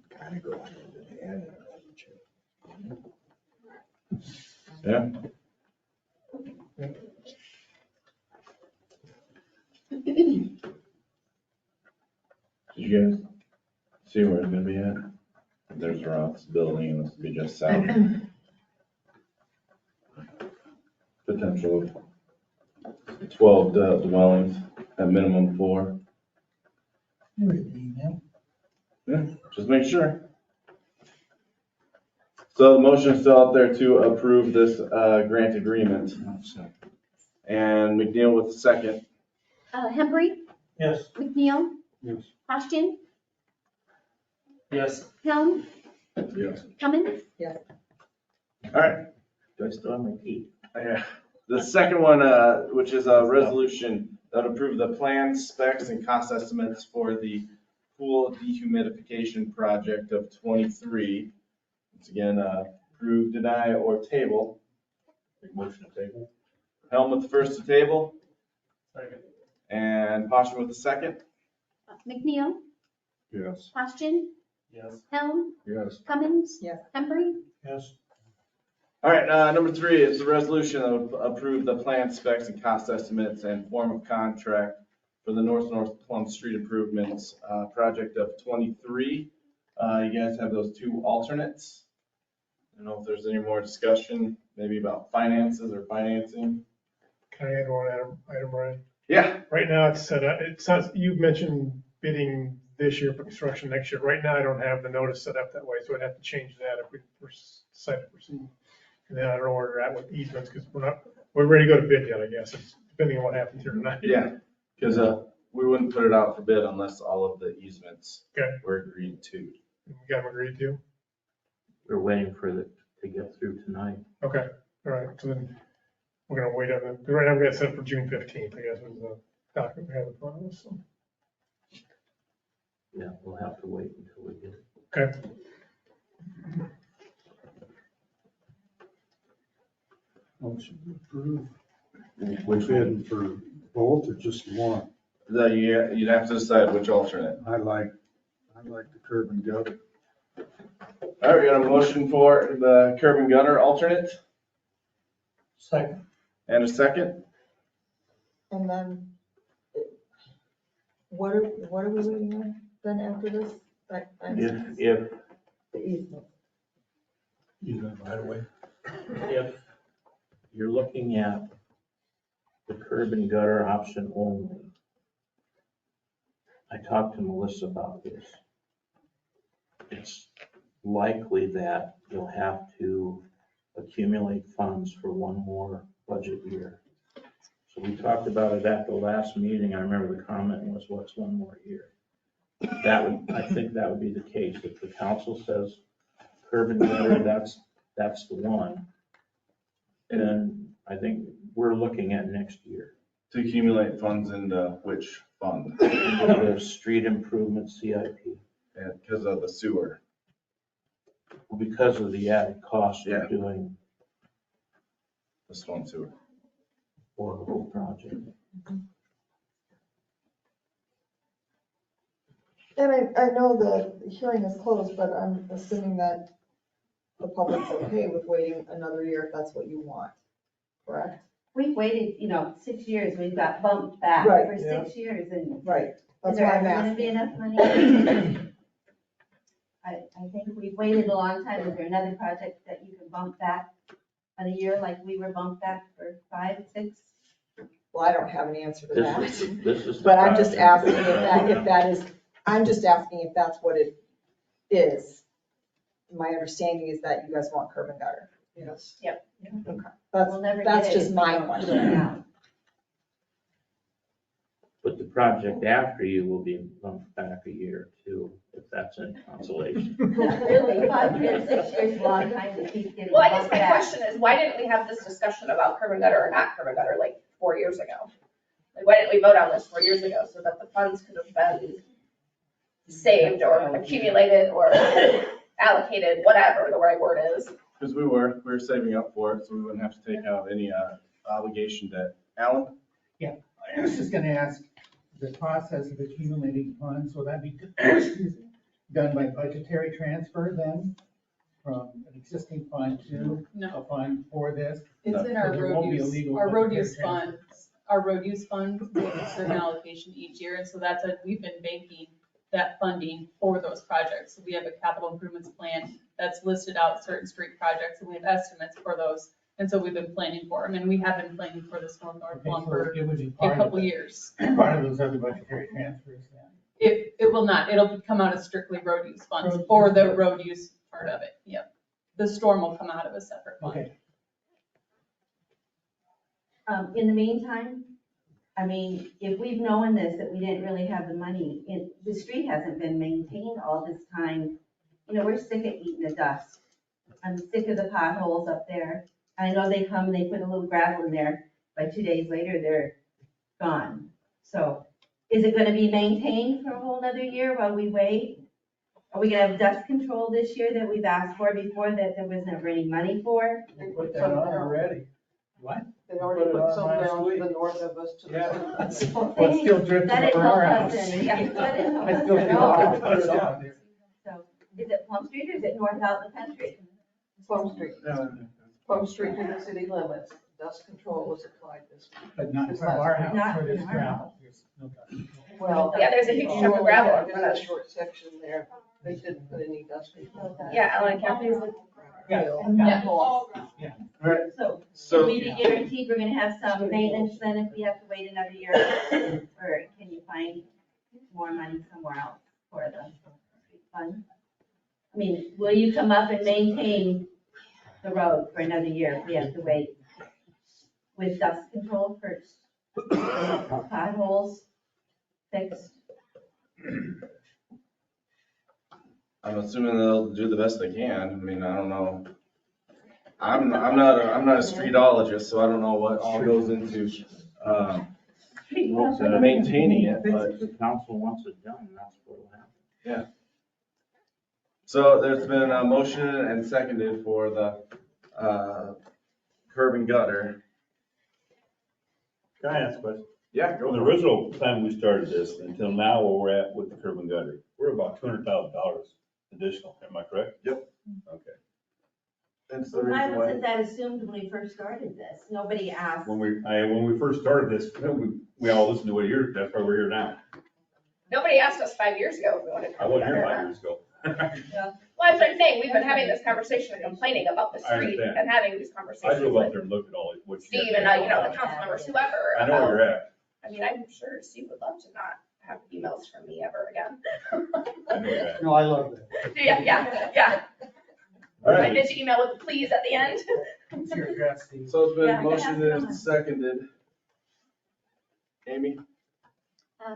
Kind of goes into the end. Yeah. Did you guys see where it's gonna be at? There's Roth's building, and this would be just south. Potential of 12 dwellings, at minimum 4. Yeah, just make sure. So the motion is still out there to approve this grant agreement. And McNeil with the second. Yes. Hembry, McNeil, Yes. Austin, Yes. Helm, Yes. Cummins. All right. do I still have my key? Yeah. The second one, which is a resolution that would approve the plans, specs, and cost estimates for the pool dehumidification project of 23. Once again, approve, deny, or table. Motion to table. Helm with the first to table, Second. and Posture with the second. McNeil, Yes. Austin, Yes. Helm, Yes. Cummins. Yes. Hembry. Yes. All right, number 3 is the resolution that would approve the plan specs and cost estimates and form of contract for the North Plum Street improvements, project of 23. You guys have those 2 alternates. I don't know if there's any more discussion, maybe about finances or financing. Can I add one item, Ryan? Yeah. Right now, it's set up, it sounds, you mentioned bidding this year for construction next year. Right now, I don't have the notice set up that way, so I'd have to change that if we decide to proceed. And then I don't know where we're at with easements, because we're ready to go to bid yet, I guess, it's depending on what happens here tonight. Yeah, because we wouldn't put it out for bid unless all of the easements Okay. were agreed to. We got them agreed to? We're waiting for it to get through tonight. Okay, all right, so then we're gonna wait on the, right now we got it set for June 15th, I guess, was the document we have in front of us, so. Yeah, we'll have to wait until we get it. Okay. Motion to approve. Which bid for both or just one? You'd have to decide which alternate. I like the curb and gutter. All right, we got a motion for the curb and gutter alternate Second. and a second. And then, what are we waiting on then after this? If The easement. Easement right away. If you're looking at the curb and gutter option only, I talked to Melissa about this. It's likely that you'll have to accumulate funds for one more budget year. So we talked about it at the last meeting. I remember the comment was, what's one more year? I think that would be the case. If the council says curb and gutter, that's the one. And I think we're looking at next year. To accumulate funds into which fund? The street improvement CIP. And because of the sewer. Because of the added cost Yeah. of doing The storm sewer. for the whole project. And I know the hearing is closed, but I'm assuming that the public's okay with waiting another year if that's what you want, correct? We've waited, 6 years, we've got bumped back Right, for 6 years, and Right. is That's there why I'm ever gonna asking. be enough money? I think we've waited a long time. Is there another project that you can bump back on a year like we were bumped back for 5, 6? Well, I don't have an answer to that. This is. But I'm just asking if that is, I'm just asking if that's what it is. My understanding is that you guys want curb and gutter. Yes. Yep. Okay, We'll never that's get it just if my we don't do question. it now. But the project after you will be bumped back a year too, if that's any consolation. Not really, 5 years, 6 years, is a long time to keep getting Well, I guess bumped my back. question is, why didn't we have this discussion about curb and gutter or not curb and gutter like 4 years ago? Like, why didn't we vote on this 4 years ago so that the funds could have been saved or accumulated or allocated, whatever the right word is? Because we were saving up for it, so we wouldn't have to take out any obligation debt. Alan? I was just gonna ask, the process of accumulating funds, will that be excuse me, done by budgetary transfer then? From an existing fund to No. a fund for this? It's in So our there road won't be a use, legal our road budgetary use transfer. funds, our road use fund, we have a certain allocation each year, and so we've been banking that funding for those projects. So we have a capital improvements plan that's listed out certain street projects, and we have estimates for those. And so we've been planning for them, and we have been planning for this North Okay, Plum so for it would be a part of couple it. years. Part of those other budgetary transfers then. It will not, it'll come out of strictly road use funds Road for use. the road use part of it, yep. The storm will come out of a separate fund. Okay. In the meantime, if we've known this, that we didn't really have the money, the street hasn't been maintained all this time. We're sick of eating the dust. I'm sick of the potholes up there. I know they come and they put a little gravel in there, but 2 days later, they're gone. So is it gonna be maintained for a whole nother year while we wait? Are we gonna have dust control this year that we've asked for before that there was never any money for? They put that on already. What? They already Put it put on some last down to week. the north of us to the Yeah. south. But still drifting That didn't from our help us house. any. That didn't help I us still at feel all. like I put it on there. So is it Plum Street or is it north out in the country? Plum Street, No, Plum Street to the city limits, dust control was applied this week. but not in front of our Not house where in there's our gravel. There's no dust control. Well. Yeah, there's a huge chunk of gravel in front There's of a short section there, they didn't put any dust control. Yeah, Alan Caffey's. Yeah. All right, So so. can we be guaranteed we're gonna have some maintenance then if we have to wait another year? Or can you find more money somewhere else for the street fund? Will you come up and maintain the road for another year if we have to wait? With dust control first, potholes fixed? I'm assuming they'll do the best they can. I don't know. I'm not a streetologist, so I don't know what all goes into maintaining it, but If the council wants it done, that's what will happen. yeah. So there's been a motion and seconded for the curb and gutter. Can I ask a question? Yeah, From the original time we started this until now where we're at with the curb and gutter, we're about $200,000 additional, am I correct? Yep. Okay. That's the Well, why reason wasn't why. that assumed when we first started this? Nobody asked. When we first started this, we all listened to it here, that's why we're here now. Nobody asked us 5 years ago if we wanted to. I wasn't here 5 years ago. Well, that's what I'm saying, we've been having this conversation and complaining about the I street understand. and having these I conversations drove up with there and looked at all what you Steve guys and, had. the council members, whoever. I know where you're at. I'm sure Steve would love to not have emails from me ever again. I know where you're at. No, I love that. Yeah. All I right, did you email with the please at the end? It's your address, Steve. so it's Yeah, been motioned and seconded. Amy?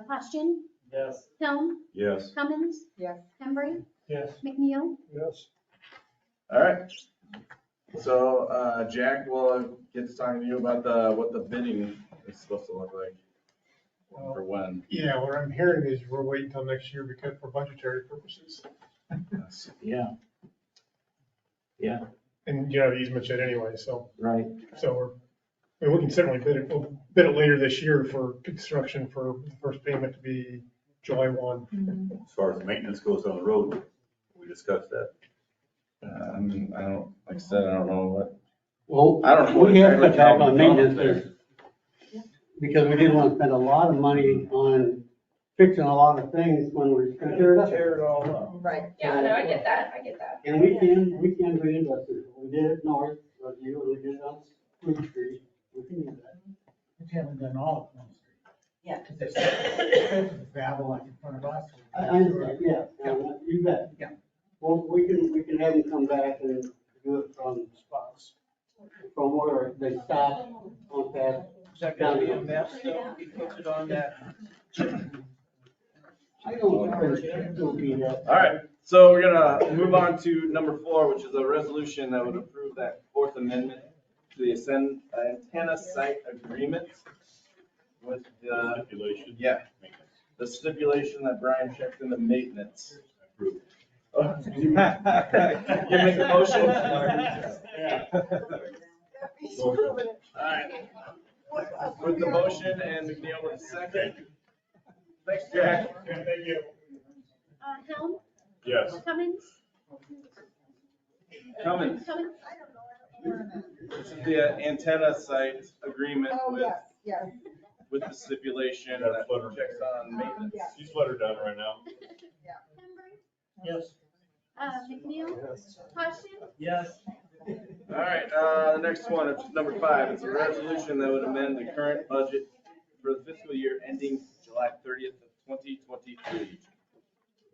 Question, Yes. Helm, Yes. Cummins, Yes. Henry, Yes. McNeil. Yes. All right. So, Jack, we'll get to talking to you about what the bidding is supposed to look like for when. Yeah, what I'm hearing is we're waiting until next year because for budgetary purposes. Yeah. Yeah, And you have easement yet anyway, so right. we can certainly bid it, we'll bid it later this year for construction for the first payment to be July 1. As far as the maintenance goes on the road, we discussed that. I mean, like I said, I don't know what. Well, I don't know we have exactly cut back how on we come maintenance there. there, because we didn't want to spend a lot of money on fixing a lot of things when we're gonna tear it up. all up. Right. Yeah, no, I get that, I get that. And we can reinvest it. We did it north of you, and we did it on Spruce Street. We can do that. We haven't done all of Plum Street. Yeah. Because there's gravel like in front of us. I understand, yeah, you bet. Yeah. Well, we can have them come back and do it from spots, from where they stop on past. Is that gonna be a mess though, if you put it on that? I don't think it'll be that. All right, so we're gonna move on to number 4, which is a resolution that would approve that Fourth Amendment to the antenna site agreement with the, Stipulation. yeah, the stipulation that Brian checked in the maintenance. Approved. Oh, you make the motion? All right. With the motion and McNeil with the second. Thanks, Jack. Thank you. Helm, Yes. Cummins, Cummins, Cummins, this is the antenna site agreement Oh, with, yes, yes. with the stipulation That's that fluttered. checks on maintenance. Yeah. She's fluttered down right now. Henry, Yes. McNeil, Hodgson, Yes. All right, the next one, it's number 5. It's a resolution that would amend the current budget for the fiscal year ending July 30th of 2023.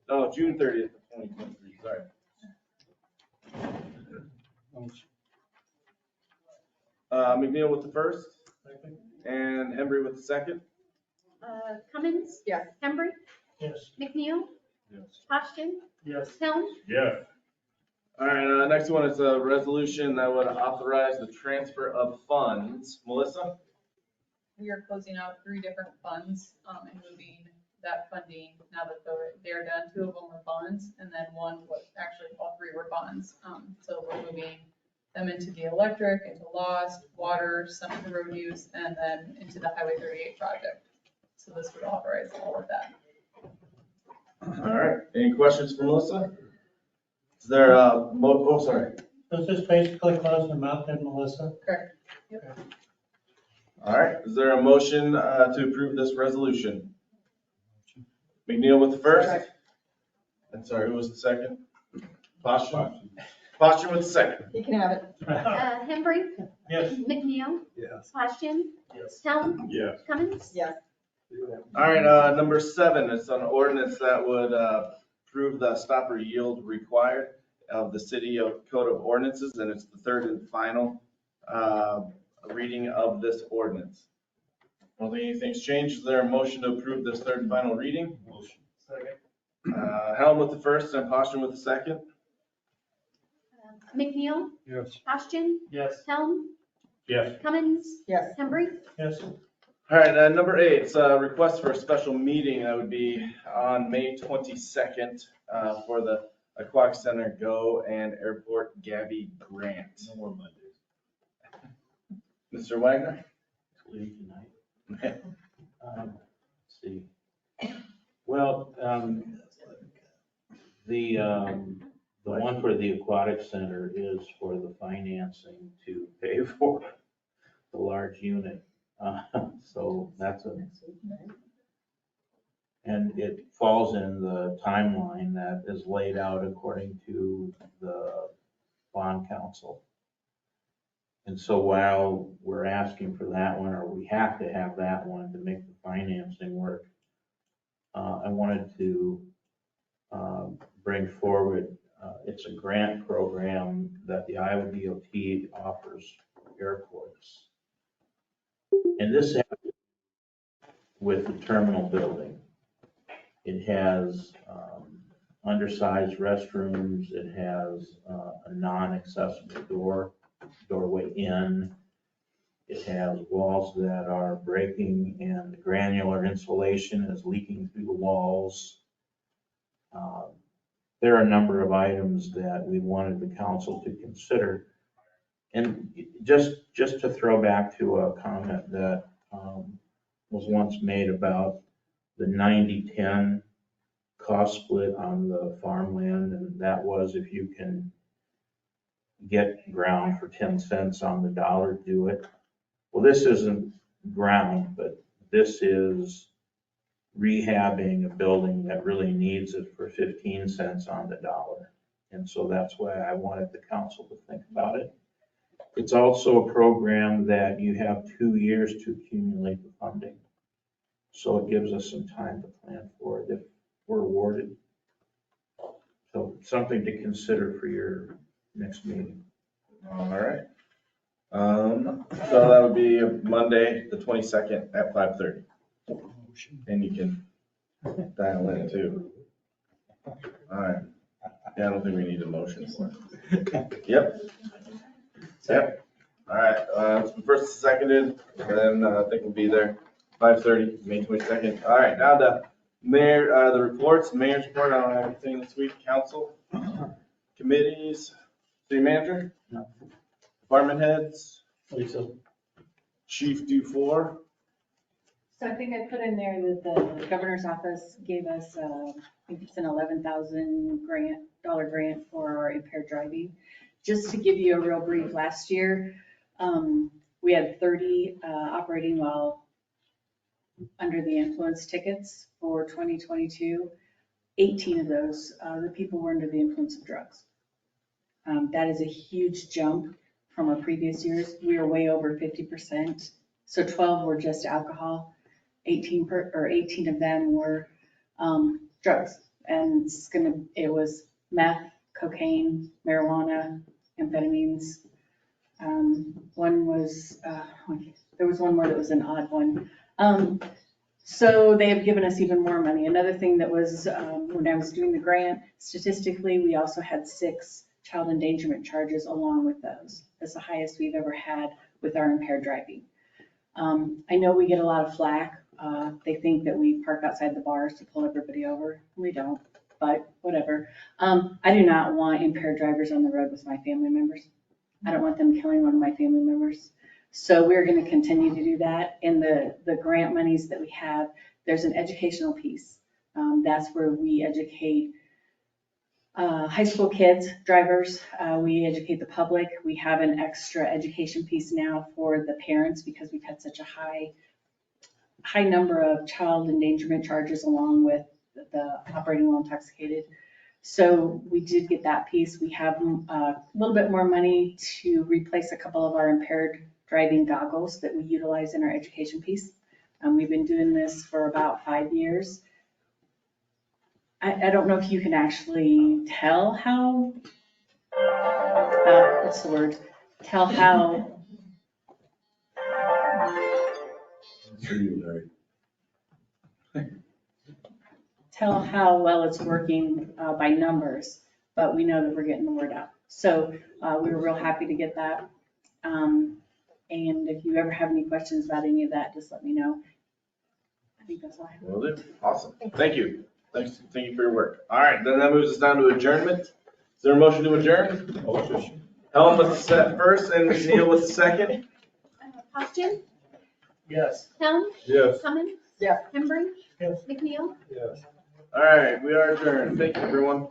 No, June 30th of 2023, sorry. McNeil with the first and Embry with the second. Cummins, Yes. Henry, Yes. McNeil, Hodgson, Yes. Helm, Yes. All right, next one is a resolution that would authorize the transfer of funds. Melissa? we are closing out 3 different funds, and moving that funding, now that they're done, 2 of them were bonds, and then 1 was, actually, all 3 were bonds. So we're moving them into the electric, into lost, water, some of the road use, and then into the Highway 38 project. So this would authorize all of that. All right, any questions for Melissa? Is there oh, sorry. Does this basically close them out then, Melissa? Correct. All right, is there a motion to approve this resolution? McNeil with the first? And sorry, who was the second? Posture? Posture with the second. You can have it. Henry, Yes. McNeil, Yes. Hodgson, Yes. Helm, Yes. Cummins. Yes. All right, number 7 is an ordinance that would approve the stop or yield required of the city code of ordinances, and it's the third and final reading of this ordinance. I don't think anything's changed. Is there a motion to approve this third and final reading? Motion. Second. Helm with the first and Posture with the second. McNeil, Yes. Hodgson, Yes. Helm, Yes. Cummins, Yes. Henry. Yes. All right, number 8, it's a request for a special meeting that would be on May 22nd for the Aquatic Center Go and Airport Gabby Grant. No more Mondays. Mr. Wagner? Leave tonight. Let's see. Well, the one for the aquatic center is for the financing to pay for the large unit. So that's and it falls in the timeline that is laid out according to the bond council. And so while we're asking for that one, or we have to have that one to make the financing work, I wanted to bring forward, it's a grant program that the Iowa DOT offers airports. And this has with the terminal building. It has undersized restrooms. It has a non-accessible doorway in. It has walls that are breaking and the granular insulation is leaking through the walls. There are a number of items that we wanted the council to consider. And just to throw back to a comment that was once made about the 90-10 cost split on the farmland, and that was if you can get ground for 10 cents on the dollar, do it. Well, this isn't ground, but this is rehabbing a building that really needs it for 15 cents on the dollar. And so that's why I wanted the council to think about it. It's also a program that you have 2 years to accumulate the funding. So it gives us some time to plan for it if we're awarded. So something to consider for your next meeting. All right. So that would be Monday, the 22nd at 5:30. And you can dial in too. All right. Yeah, I don't think we need a motion for it. Yep. Yep. All right. It's been first and seconded, and then I think we'll be there 5:30, May 22nd. All right. Now the mayor, the reports, mayor's report. I don't have anything this week. Council, committees, city manager, department heads, Lisa. Chief Dufour. So I think I put in there that the governor's office gave us, I think it's an $11,000 grant for our impaired driving. Just to give you a real brief, last year, we had 30 operating while under the influence tickets for 2022. 18 of those, the people were under the influence of drugs. That is a huge jump from our previous years. We were way over 50%. So 12 were just alcohol. 18 of them were drugs, and it was meth, cocaine, marijuana, amphetamines. One was, there was one more that was an odd one. So they have given us even more money. Another thing that was, when I was doing the grant, statistically, we also had 6 child endangerment charges along with those. That's the highest we've ever had with our impaired driving. I know we get a lot of flack. They think that we park outside the bars to pull everybody over. We don't, but whatever. I do not want impaired drivers on the road with my family members. I don't want them killing one of my family members. So we're going to continue to do that. In the grant monies that we have, there's an educational piece. That's where we educate high school kids, drivers. We educate the public. We have an extra education piece now for the parents because we've had such a high number of child endangerment charges along with the operating while intoxicated. So we did get that piece. We have a little bit more money to replace a couple of our impaired driving goggles that we utilize in our education piece. We've been doing this for about 5 years. I don't know if you can actually tell how, what's the word? Tell how. Tell how well it's working by numbers, but we know that we're getting the word out. So we were real happy to get that. And if you ever have any questions about any of that, just let me know. I think that's all I have. Will do. Awesome. Thank you. Thank you for your work. All right, then that moves us down to adjournment. Is there a motion to adjourn? Helen with the set first and Neil with the second. Austin? Yes. Helm? Yes. Cummins? Yes. Hembry? Yes. McNeil? Yes. All right, we are adjourned. Thank you, everyone.